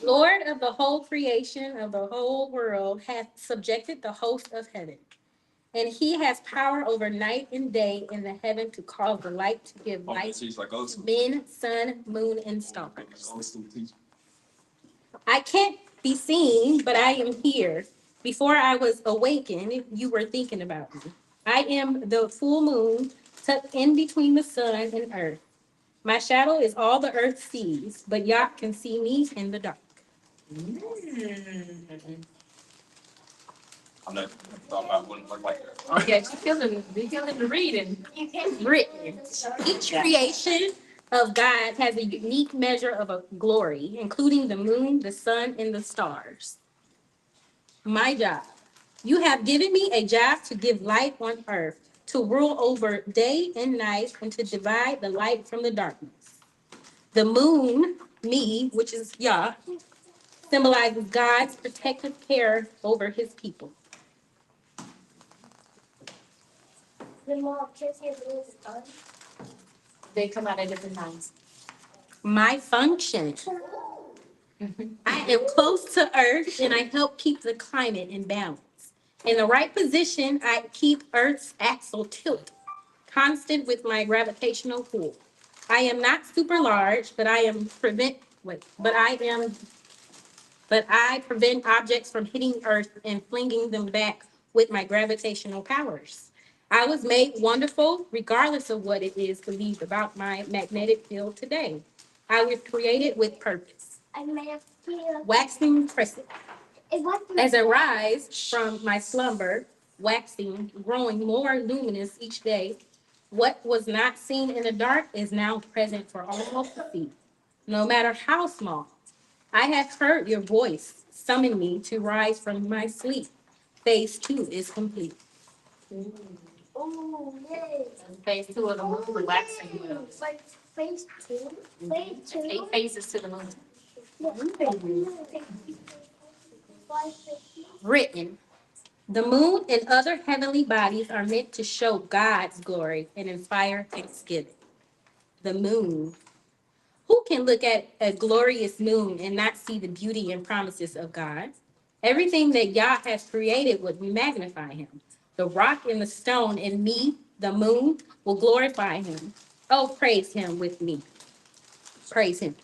Lord of the whole creation of the whole world hath subjected the host of heaven. And he has power over night and day in the heaven to cause the light to give light to men, sun, moon, and stars. I can't be seen, but I am here. Before I was awakened, you were thinking about me. I am the full moon tucked in between the sun and earth. My shadow is all the earth sees, but Yah can see me in the dark. I'm not talking about wouldn't look like that. Oh, yeah, you feeling the reading. Written. Each creation of God has a unique measure of a glory, including the moon, the sun, and the stars. My job. You have given me a job to give light on earth, to rule over day and night, and to divide the light from the darkness. The moon, me, which is Yah, symbolizes God's protective care over his people. The mom can't see if it was done. They come out at different times. My function. I am close to earth and I help keep the climate in balance. In the right position, I keep Earth's axle tilt constant with my gravitational pull. I am not super large, but I prevent objects from hitting Earth and flinging them back with my gravitational powers. I was made wonderful, regardless of what it is believed about my magnetic field today. I was created with purpose. I may have to. Waxing crescent. It was As I rise from my slumber, waxing, growing more luminous each day, what was not seen in the dark is now present for all to see, no matter how small. I have heard your voice summon me to rise from my sleep. Phase 2 is complete. Oh, yay. Phase 2 of the moon waxing. Like phase two? Phase two? 8 phases to the moon. Written. The moon and other heavenly bodies are meant to show God's glory and inspire thanksgiving. The moon. Who can look at a glorious moon and not see the beauty and promises of God? Everything that Yah has created would magnify him. The rock and the stone and me, the moon, will glorify him. Oh, praise him with me. Praise him.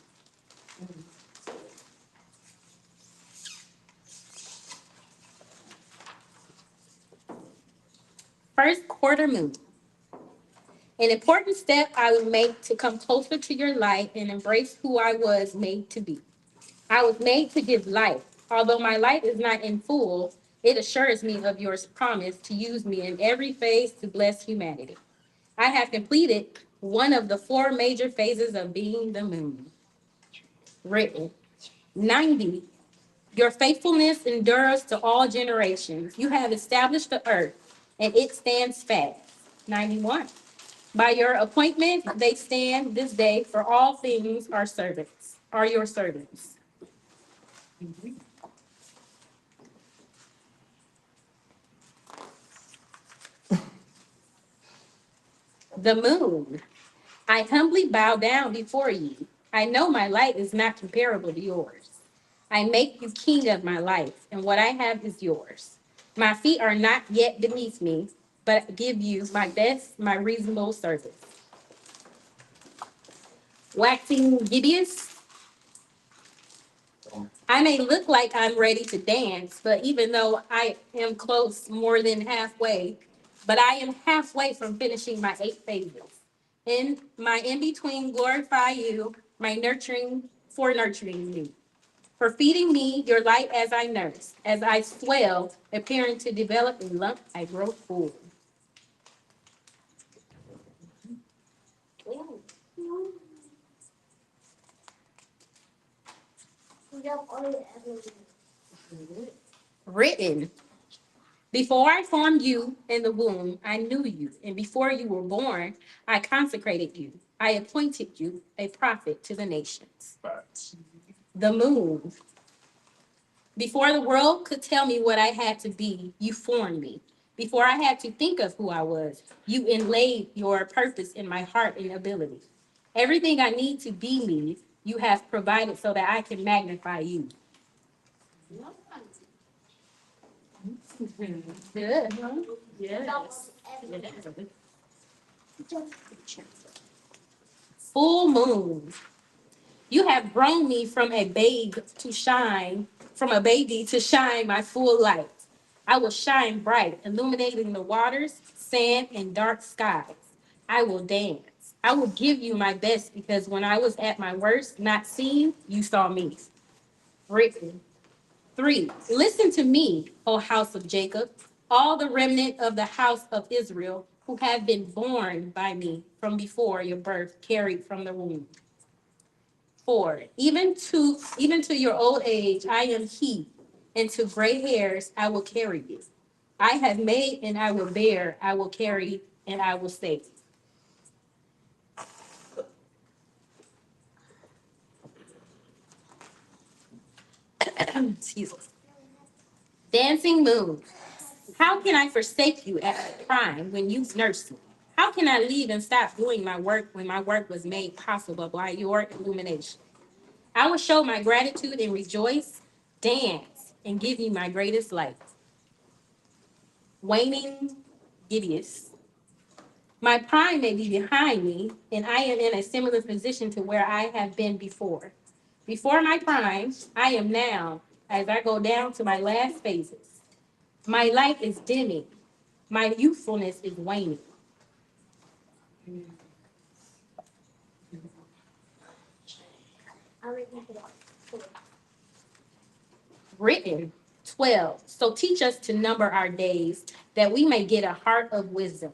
First quarter moon. An important step I would make to come closer to your light and embrace who I was made to be. I was made to give life. Although my light is not in full, it assures me of your promise to use me in every phase to bless humanity. I have completed one of the 4 major phases of being the moon. Written. 90. Your faithfulness endures to all generations. You have established the earth, and it stands fast. 91. By your appointment, they stand this day, for all things are your servants. The moon. I humbly bow down before you. I know my light is not comparable to yours. I make you king of my life, and what I have is yours. My feet are not yet beneath me, but I give you my best, my reasonable service. Waxing gideous. I may look like I'm ready to dance, but even though I am close more than halfway, but I am halfway from finishing my 8 phases. In my in between, glorify you, my nurturing you, for feeding me your light as I nurse. As I swell, appearing to develop a lump, I grow full. Written. Before I formed you in the womb, I knew you, and before you were born, I consecrated you. I appointed you a prophet to the nations. The moon. Before the world could tell me what I had to be, you formed me. Before I had to think of who I was, you inlaid your purpose in my heart and ability. Everything I need to be me, you have provided so that I can magnify you. Good, huh? Yes. Full moon. You have grown me from a baby to shine my full light. I will shine bright, illuminating the waters, sand, and dark skies. I will dance. I will give you my best because when I was at my worst, not seen, you saw me. Written. 3, listen to me, O house of Jacob, all the remnant of the house of Israel who have been born by me from before your birth, carried from the womb. 4, even to your old age, I am he, and to gray hairs I will carry you. I have made and I will bear, I will carry and I will save. Excuse me. Dancing moon. How can I forsake you at my prime when you nursed me? How can I leave and stop doing my work when my work was made possible by your illumination? I will show my gratitude and rejoice, dance, and give you my greatest light. Waning Gideus. My prime may be behind me, and I am in a similar position to where I have been before. Before my prime, I am now, as I go down to my last phases. My light is dimming. My youthfulness is waning. Written 12. So teach us to number our days, that we may get a heart of wisdom.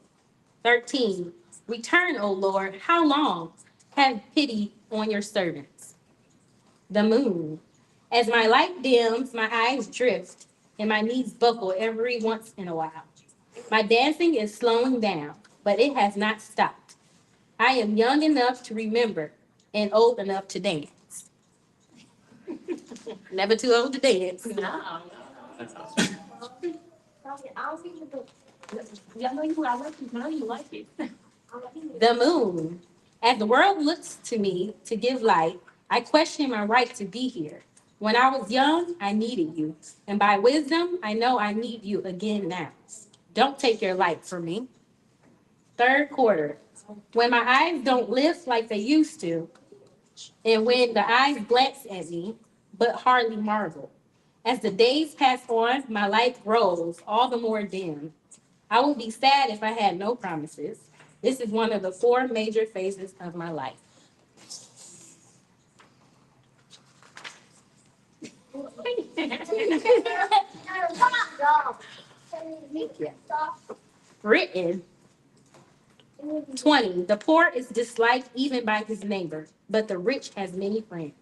13. Return, O Lord, how long? Have pity on your servants. The moon. As my light dims, my eyes drift, and my knees buckle every once in a while. My dancing is slowing down, but it has not stopped. I am young enough to remember and old enough to dance. Never too old to dance. No. Yeah, I know you. I like you. I know you like it. The moon. As the world looks to me to give light, I question my right to be here. When I was young, I needed you. And by wisdom, I know I need you again now. Don't take your light from me. Third quarter. When my eyes don't lift like they used to, and when the eyes glance at me, but hardly marvel. As the days pass on, my light grows all the more dim. I would be sad if I had no promises. This is one of the 4 major phases of my life. Written 20. The poor is disliked even by his neighbor, but the rich has many friends.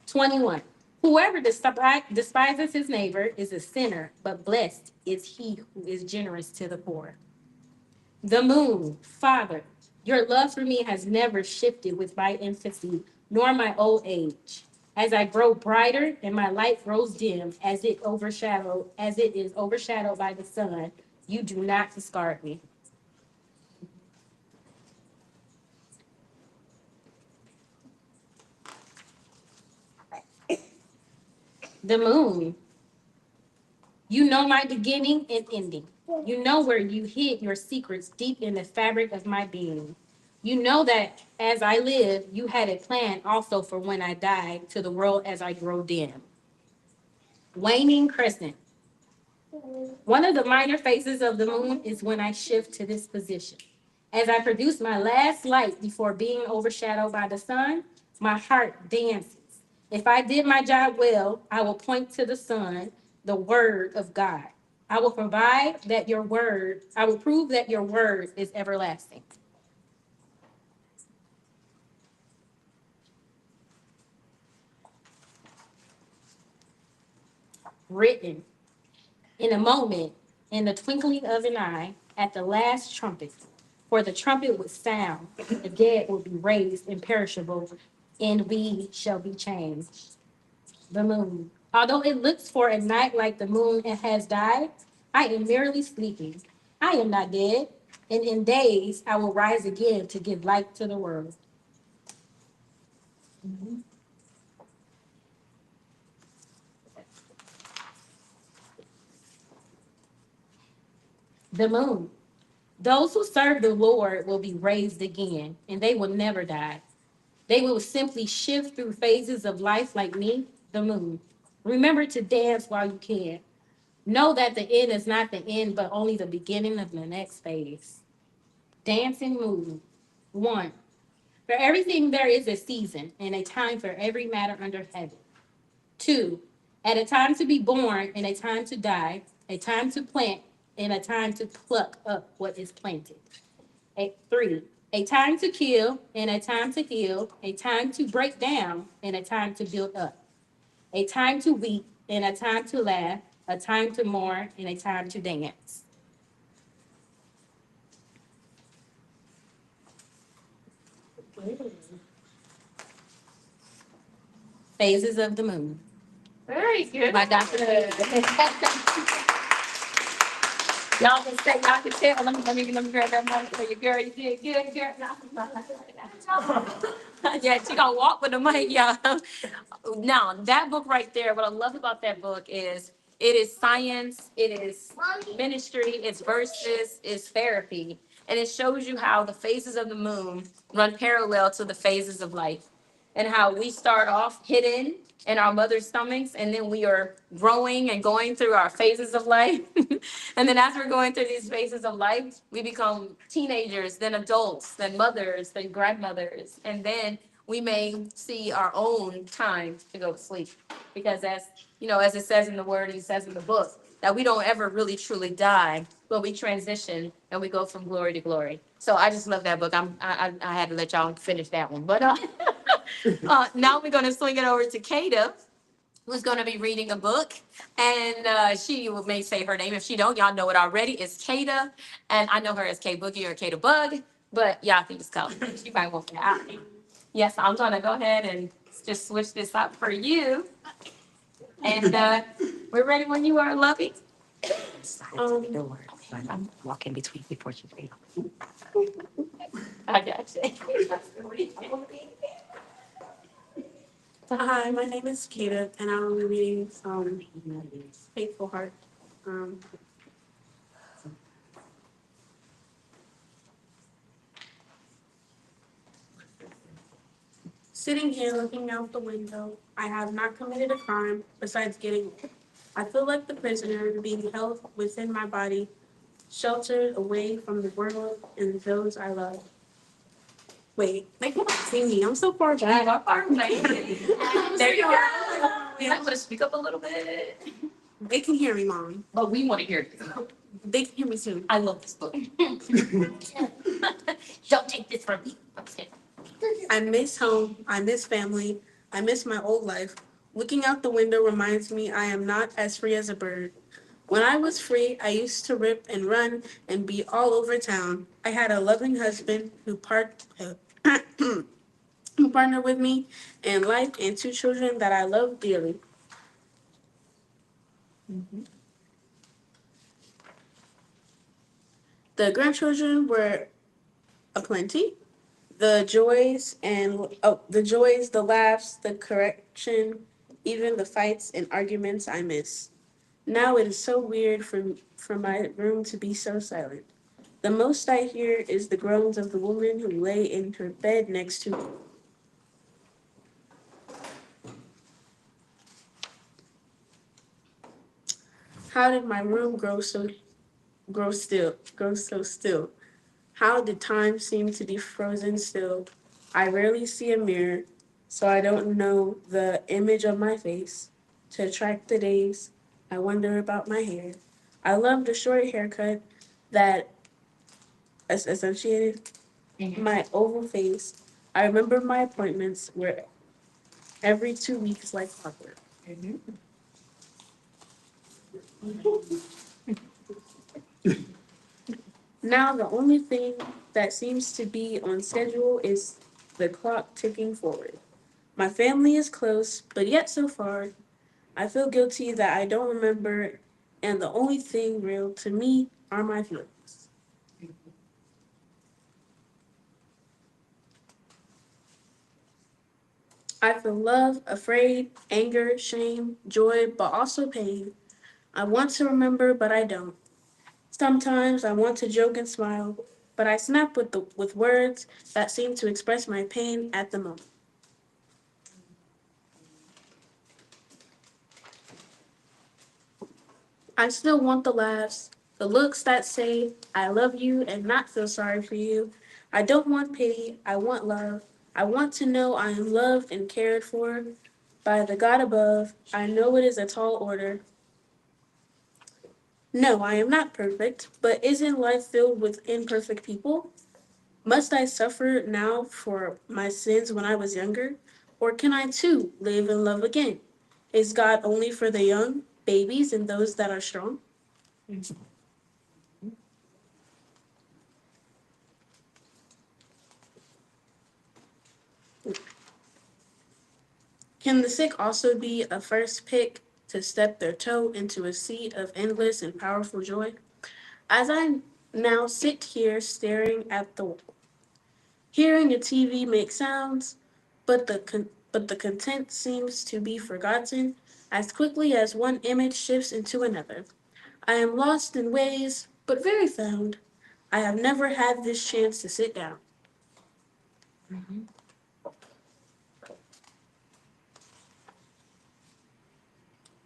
21. Whoever despises his neighbor is a sinner, but blessed is he who is generous to the poor. The moon, Father, your love for me has never shifted with my infancy, nor my old age. As I grow brighter and my light grows dim, as it is overshadowed by the sun, you do not discard me. The moon, you know my beginning and ending. You know where you hid your secrets deep in the fabric of my being. You know that as I live, you had a plan also for when I die to the world as I grow dim. Waning crescent. One of the minor phases of the moon is when I shift to this position. As I produce my last light before being overshadowed by the sun, my heart dances. If I did my job well, I will point to the sun, the word of God. I will I will prove that your word is everlasting. Written in a moment, in the twinkling of an eye, at the last trumpet. For the trumpet would sound, the dead will be raised imperishable, and we shall be changed. The moon. Although it looks for a night like the moon and has died, I am merely sleeping. I am not dead, and in days I will rise again to give light to the world. The moon. Those who serve the Lord will be raised again, and they will never die. They will simply shift through phases of life like me, the moon. Remember to dance while you can. Know that the end is not the end, but only the beginning of the next phase. Dancing moon. 1. For everything there is a season and a time for every matter under heaven. 2. At a time to be born and a time to die, a time to plant and a time to pluck up what is planted. 3, a time to kill and a time to heal, a time to break down and a time to build up, a time to weep and a time to laugh, a time to mourn and a time to dance. Phases of the moon. Very good. My doctor. Y'all can say, y'all can tell. Let me grab that mic for you, girl. You did good, girl. Yeah, she gonna walk with the mic, y'all. Now, that book right there, what I love about that book is it is science, it is ministry, it's verses, it's therapy. And it shows you how the phases of the moon run parallel to the phases of life. And how we start off hidden in our mother's stomachs, and then we are growing and going through our phases of life. And then as we're going through these phases of life, we become teenagers, then adults, then mothers, then grandmothers, and then we may see our own time to go to sleep. Because as you know, as it says in the word, he says in the book, that we don't ever really truly die, but we transition and we go from glory to glory. So I just love that book. I had to let y'all finish that one. But now we're gonna swing it over to Kata, who's gonna be reading a book. And she may say her name. If she don't, y'all know it already. It's Kata. And I know her as K Boogie or Kata Bug, but y'all can just call her. She might want that out. Yes, I'm gonna go ahead and just switch this up for you. And we're ready when you are, Lovey. I'm walking between before she reads. I got you. Hi, my name is Kata, and I will be reading Faithful Heart. Sitting here looking out the window, I have not committed a crime besides getting old. I feel like the prisoner being held within my body, sheltered away from the world and those I love. Wait, they can't see me. I'm so far back. There you go. You want to speak up a little bit? They can hear me, Mom. But we want to hear you. They can hear me too. I love this book. Don't take this from me. I'm just kidding. I miss home. I miss family. I miss my old life. Looking out the window reminds me I am not as free as a bird. When I was free, I used to rip and run and be all over town. I had a loving husband who partnered with me in life and 2 children that I love dearly. The grandchildren were aplenty. The joys, the laughs, the correction, even the fights and arguments I miss. Now it is so weird for my room to be so silent. The most I hear is the groans of the woman who lay in her bed next to me. How did my room grow so still? How did time seem to be frozen still? I rarely see a mirror, so I don't know the image of my face. To track the days, I wonder about my hair. I love the short haircut that accentuated my oval face. I remember my appointments were every 2 weeks like clockwork. Now the only thing that seems to be on schedule is the clock ticking forward. My family is close, but yet so far, I feel guilty that I don't remember, and the only thing real to me are my feelings. I feel love, afraid, anger, shame, joy, but also pain. I want to remember, but I don't. Sometimes I want to joke and smile, but I snap with words that seem to express my pain at the moment. I still want the laughs, the looks that say, I love you and not feel sorry for you. I don't want pity, I want love. I want to know I am loved and cared for. By the God above, I know it is a tall order. No, I am not perfect, but isn't life filled with imperfect people? Must I suffer now for my sins when I was younger? Or can I too live and love again? Is God only for the young, babies, and those that are strong? Can the sick also be a first pick to step their toe into a sea of endless and powerful joy? As I now sit here staring at the wall, hearing a TV make sounds, but the content seems to be forgotten as quickly as one image shifts into another. I am lost in ways, but very found. I have never had this chance to sit down.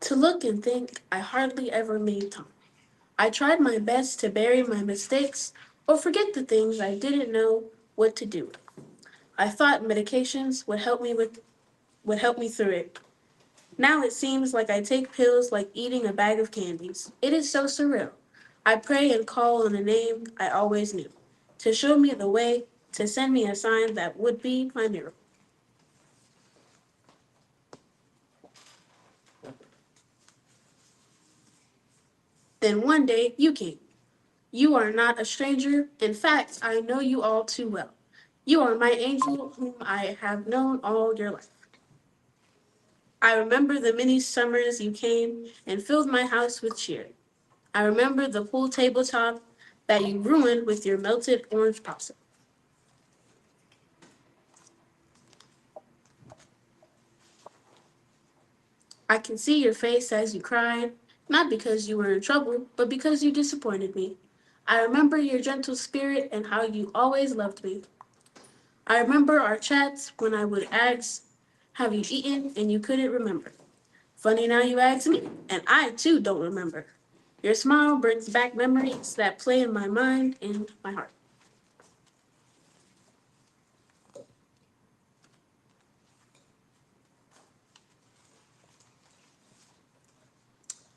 To look and think, I hardly ever made time. I tried my best to bury my mistakes or forget the things I didn't know what to do with. I thought medications would help me through it. Now it seems like I take pills like eating a bag of candies. It is so surreal. I pray and call on a name I always knew, to show me the way, to send me a sign that would be my miracle. Then one day you came. You are not a stranger. In fact, I know you all too well. You are my angel whom I have known all your life. I remember the many summers you came and filled my house with cheer. I remember the pool tabletop that you ruined with your melted orange popsicle. I can see your face as you cried, not because you were in trouble, but because you disappointed me. I remember your gentle spirit and how you always loved me. I remember our chats when I would ask, have you eaten? And you couldn't remember. Funny now you ask me, and I too don't remember. Your smile brings back memories that play in my mind and my heart.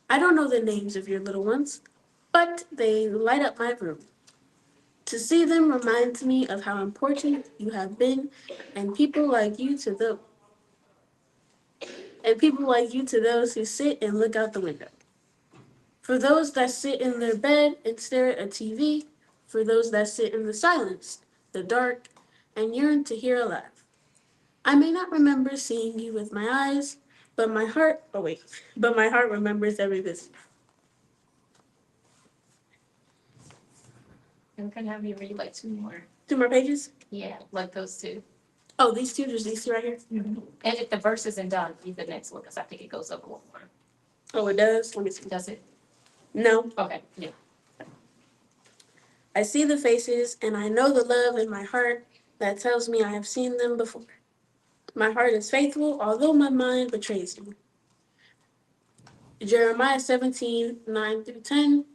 I don't know the names of your little ones, but they light up my room. To see them reminds me of how important you have been and people like you to those who sit and look out the window. For those that sit in their bed and stare at a TV, for those that sit in the silence, the dark, and yearn to hear a laugh. I may not remember seeing you with my eyes, but my heart remembers every visit. I'm gonna have you read like two more. 2 more pages? Yeah, like those two. Oh, these two, just these two right here? And if the verse isn't done, read the next one, because I think it goes over one more. Oh, it does? Let me see. Does it? No. Okay, yeah. I see the faces, and I know the love in my heart that tells me I have seen them before. My heart is faithful, although my mind betrays me. Jeremiah 17:9-10.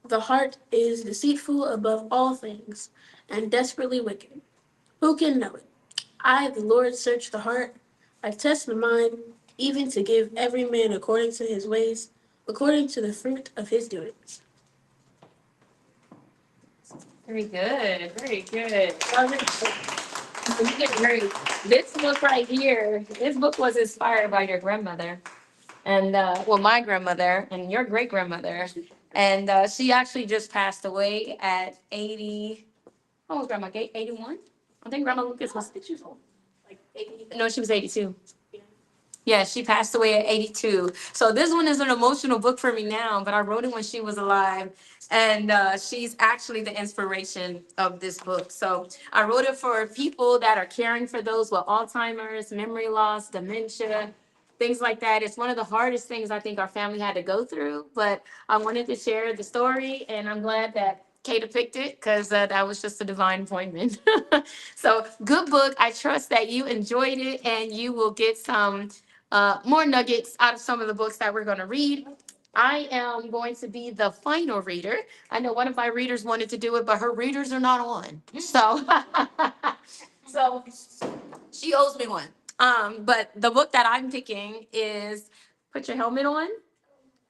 The heart is deceitful above all things and desperately wicked. Who can know it? I, the Lord, search the heart. I test the mind, even to give every man according to his ways, according to the fruit of his doings. Very good, very good. You get great. This book right here, this book was inspired by your grandmother. And well, my grandmother and your great grandmother. And she actually just passed away at 80. How old was grandma? 81? I think Grandma Lucas was 6 years old. Like 80. No, she was 82. Yeah, she passed away at 82. So this one is an emotional book for me now, but I wrote it when she was alive. And she's actually the inspiration of this book. So I wrote it for people that are caring for those with Alzheimer's, memory loss, dementia, things like that. It's one of the hardest things I think our family had to go through. But I wanted to share the story, and I'm glad that Kata picked it because that was just a divine appointment. So good book. I trust that you enjoyed it and you will get some more nuggets out of some of the books that we're going to read. I am going to be the final reader. I know one of my readers wanted to do it, but her readers are not on. So, so she owes me one. But the book that I'm picking is Put Your Helmet On.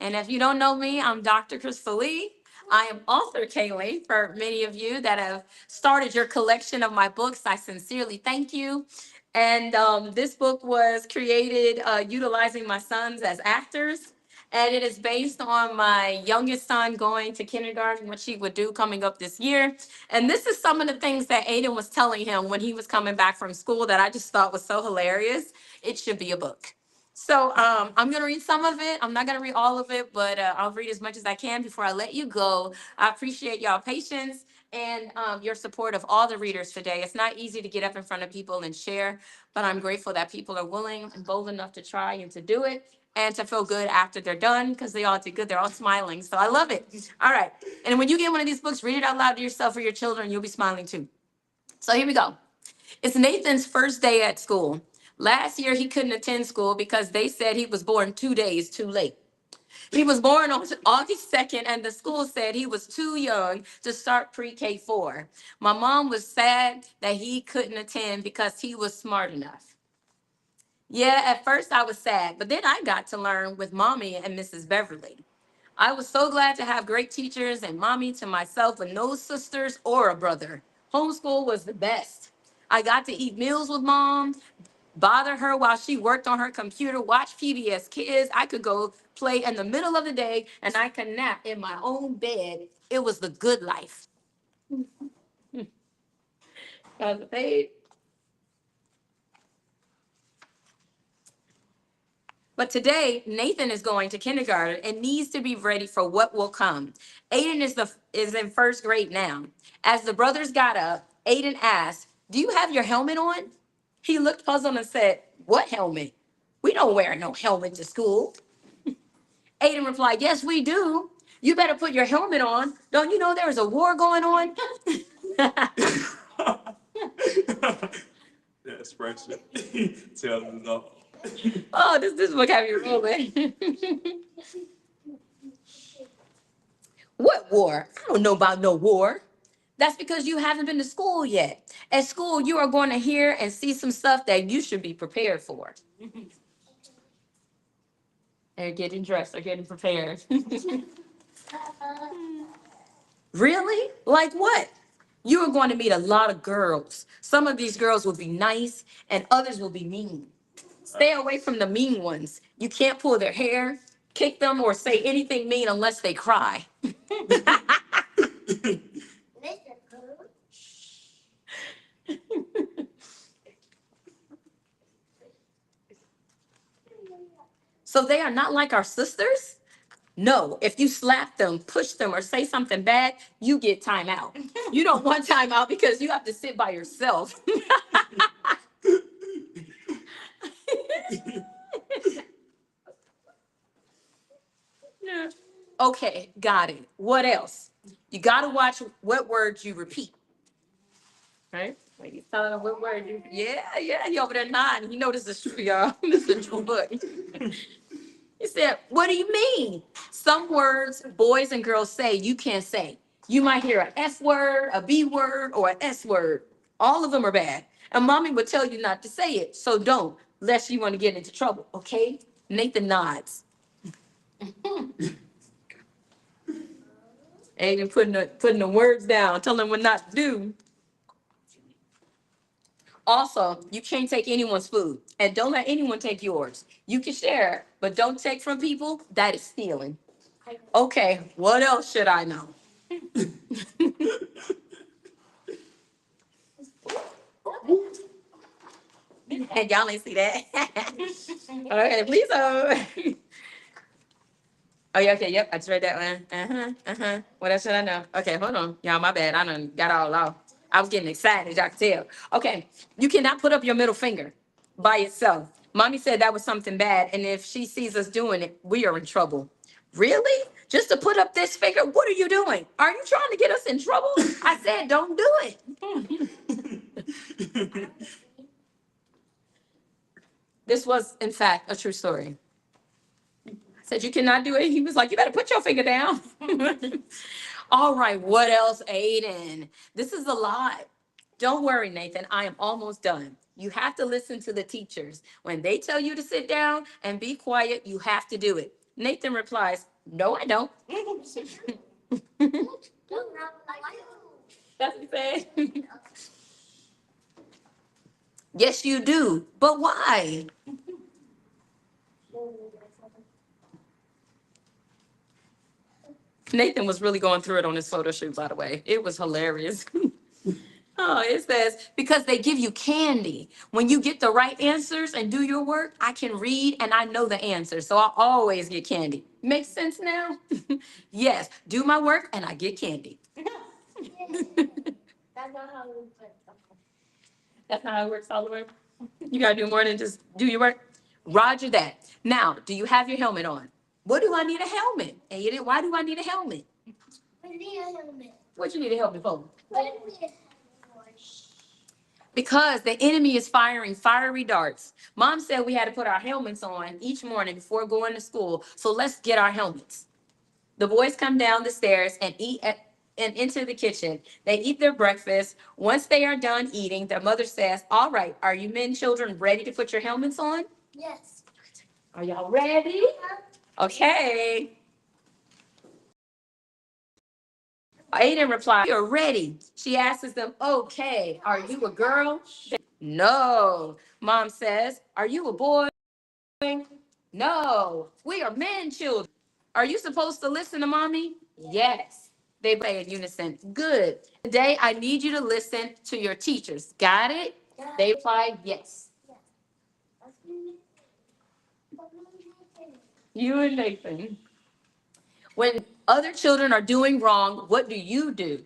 And if you don't know me, I'm Dr. Crystal Lee. I am author Kaylee. For many of you that have started your collection of my books, I sincerely thank you. And this book was created utilizing my sons as actors. And it is based on my youngest son going to kindergarten, which he would do coming up this year. And this is some of the things that Aiden was telling him when he was coming back from school that I just thought was so hilarious. It should be a book. So I'm gonna read some of it. I'm not gonna read all of it, but I'll read as much as I can before I let you go. I appreciate y'all patience and your support of all the readers today. It's not easy to get up in front of people and share, but I'm grateful that people are willing and bold enough to try and to do it and to feel good after they're done because they all did good. They're all smiling, so I love it. All right, and when you get one of these books, read it out loud to yourself or your children. You'll be smiling too. So here we go. It's Nathan's first day at school. Last year, he couldn't attend school because they said he was born 2 days too late. He was born on August 2nd, and the school said he was too young to start pre-K 4. My mom was sad that he couldn't attend because he was smart enough. Yeah, at first I was sad, but then I got to learn with Mommy and Mrs. Beverly. I was so glad to have great teachers and Mommy to myself with no sisters or a brother. Homeschool was the best. I got to eat meals with Mom, bother her while she worked on her computer, watch PBS Kids. I could go play in the middle of the day and I could nap in my own bed. It was the good life. But today, Nathan is going to kindergarten and needs to be ready for what will come. Aiden is in first grade now. As the brothers got up, Aiden asked, "Do you have your helmet on?" He looked puzzled and said, "What helmet? We don't wear no helmet to school." Aiden replied, "Yes, we do. You better put your helmet on. Don't you know there is a war going on?" That's precious. Tell them no. Oh, this book have you rolling. What war? I don't know about no war. That's because you haven't been to school yet. At school, you are going to hear and see some stuff that you should be prepared for. They're getting dressed, they're getting prepared. Really? Like what? You are going to meet a lot of girls. Some of these girls will be nice and others will be mean. Stay away from the mean ones. You can't pull their hair, kick them, or say anything mean unless they cry. So they are not like our sisters? No, if you slap them, push them, or say something bad, you get time out. You don't want time out because you have to sit by yourself. Okay, got it. What else? You got to watch what words you repeat. Right? Like he's telling them what word you. Yeah, he over there nodding. He know this is true, y'all. This is a true book. He said, "What do you mean? Some words boys and girls say you can't say. You might hear an F word, a B word, or an S word. All of them are bad. And mommy would tell you not to say it. So don't, lest you want to get into trouble, okay?" Nathan nods. Aiden putting the words down, telling them what not to do. Also, you can't take anyone's food and don't let anyone take yours. You can share, but don't take from people. That is stealing. Okay, what else should I know? And y'all ain't see that. Okay, please. Oh, yeah, okay, yep, I just read that one. What else should I know? Okay, hold on. Y'all, my bad. I done got all off. I was getting excited, y'all can tell. Okay, you cannot put up your middle finger by itself. Mommy said that was something bad, and if she sees us doing it, we are in trouble. Really? Just to put up this finger? What are you doing? Are you trying to get us in trouble? I said, don't do it. This was, in fact, a true story. Said you cannot do it. He was like, "You better put your finger down." All right, what else, Aiden? This is a lot. Don't worry, Nathan. I am almost done. You have to listen to the teachers. When they tell you to sit down and be quiet, you have to do it. Nathan replies, no, I don't. That's what he said. Yes, you do. But why? Nathan was really going through it on his photo shoot, by the way. It was hilarious. Oh, it says, because they give you candy. When you get the right answers and do your work, I can read and I know the answers. So I always get candy. Makes sense now? Yes, do my work and I get candy. That's not how we put them. That's not how it works, Oliver. You gotta do more than just do your work. Roger that. Now, do you have your helmet on? What do I need a helmet? Aiden, why do I need a helmet? We need a helmet. What you need a helmet for? What do we have? Because the enemy is firing fiery darts. Mom said we had to put our helmets on each morning before going to school. So let's get our helmets. The boys come down the stairs and and into the kitchen. They eat their breakfast. Once they are done eating, their mother says, all right, are you men, children ready to put your helmets on? Yes. Are y'all ready? Okay. Aiden replied, you're ready. She asks them, okay, are you a girl? No. Mom says, are you a boy? No. We are men, children. Are you supposed to listen to mommy? Yes. They say in unison, good. Today, I need you to listen to your teachers. Got it? They replied, yes. You and Nathan. When other children are doing wrong, what do you do?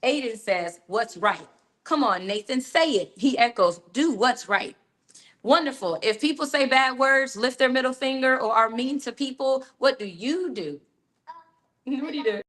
Aiden says, what's right? Come on, Nathan, say it. He echoes, do what's right. Wonderful. If people say bad words, lift their middle finger, or are mean to people, what do you do? What do you do?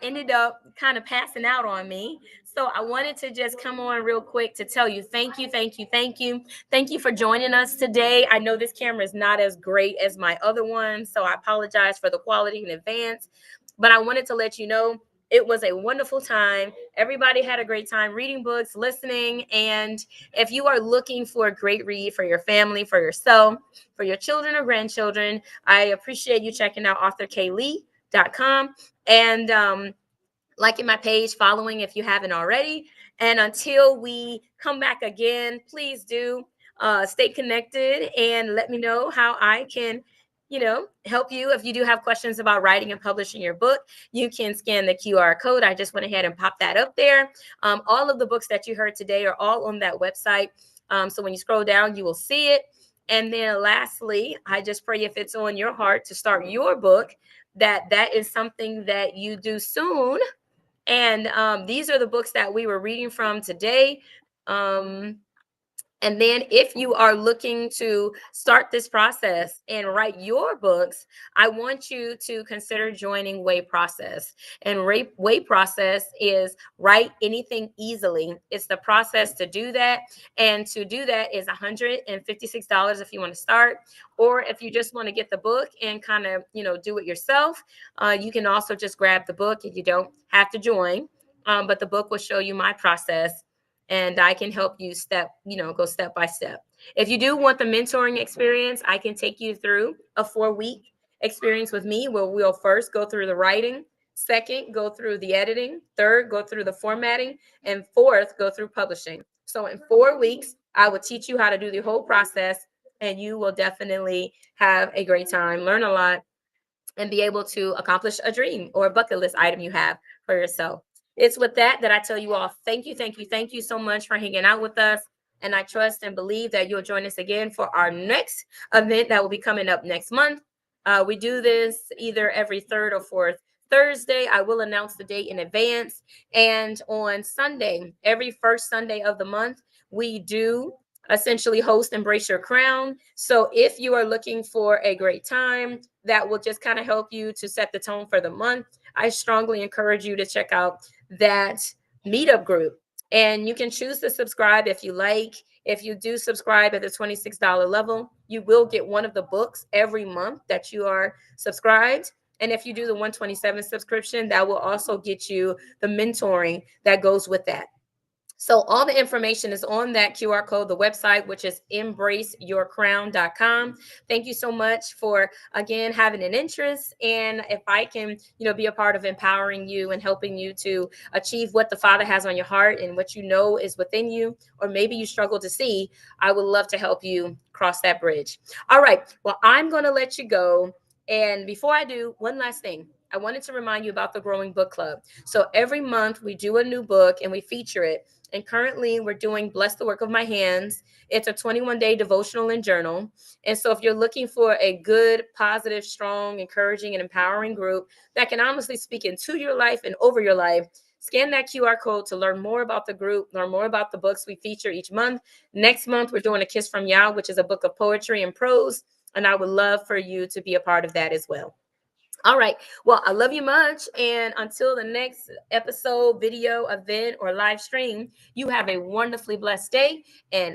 ended up kind of passing out on me. So I wanted to just come on real quick to tell you thank you, thank you, thank you. Thank you for joining us today. I know this camera is not as great as my other one, so I apologize for the quality in advance. But I wanted to let you know it was a wonderful time. Everybody had a great time reading books, listening. And if you are looking for a great read for your family, for yourself, for your children or grandchildren, I appreciate you checking out authorklee.com and liking my page, following if you haven't already. And until we come back again, please do stay connected and let me know how I can, help you. If you do have questions about writing and publishing your book, you can scan the QR code. I just went ahead and popped that up there. All of the books that you heard today are all on that website. So when you scroll down, you will see it. And then lastly, I just pray if it's on your heart to start your book, that is something that you do soon. And these are the books that we were reading from today. And then if you are looking to start this process and write your books, I want you to consider joining Way Process. And Way Process is write anything easily. It's the process to do that. And to do that is $156 if you want to start. Or if you just want to get the book and kind of, do it yourself, you can also just grab the book if you don't have to join. But the book will show you my process and I can help you go step by step. If you do want the mentoring experience, I can take you through a 4-week experience with me where we'll first go through the writing, second, go through the editing, third, go through the formatting, and fourth, go through publishing. So in 4 weeks, I will teach you how to do the whole process, and you will definitely have a great time, learn a lot, and be able to accomplish a dream or a bucket list item you have for yourself. It's with that I tell you all, thank you, thank you, thank you so much for hanging out with us. And I trust and believe that you'll join us again for our next event that will be coming up next month. We do this either every third or fourth Thursday. I will announce the date in advance. And on Sunday, every first Sunday of the month, we do essentially host Embrace Your Crown. So if you are looking for a great time that will just kind of help you to set the tone for the month, I strongly encourage you to check out that meetup group. And you can choose to subscribe if you like. If you do subscribe at the $26 level, you will get one of the books every month that you are subscribed. And if you do the 127 subscription, that will also get you the mentoring that goes with that. So all the information is on that QR code, the website, which is embraceyourcrown.com. Thank you so much for, again, having an interest. And if I can, be a part of empowering you and helping you to achieve what the Father has on your heart and what you know is within you, or maybe you struggle to see, I would love to help you cross that bridge. All right. Well, I'm going to let you go. And before I do, one last thing. I wanted to remind you about the Growing Book Club. So every month we do a new book and we feature it. And currently we're doing Bless the Work of My Hands. It's a 21-day devotional and journal. And so if you're looking for a good, positive, strong, encouraging, and empowering group that can honestly speak into your life and over your life, scan that QR code to learn more about the group, learn more about the books we feature each month. Next month, we're doing A Kiss from Yah, which is a book of poetry and prose. And I would love for you to be a part of that as well. All right. Well, I love you much. And until the next episode, video, event, or live stream, you have a wonderfully blessed day. And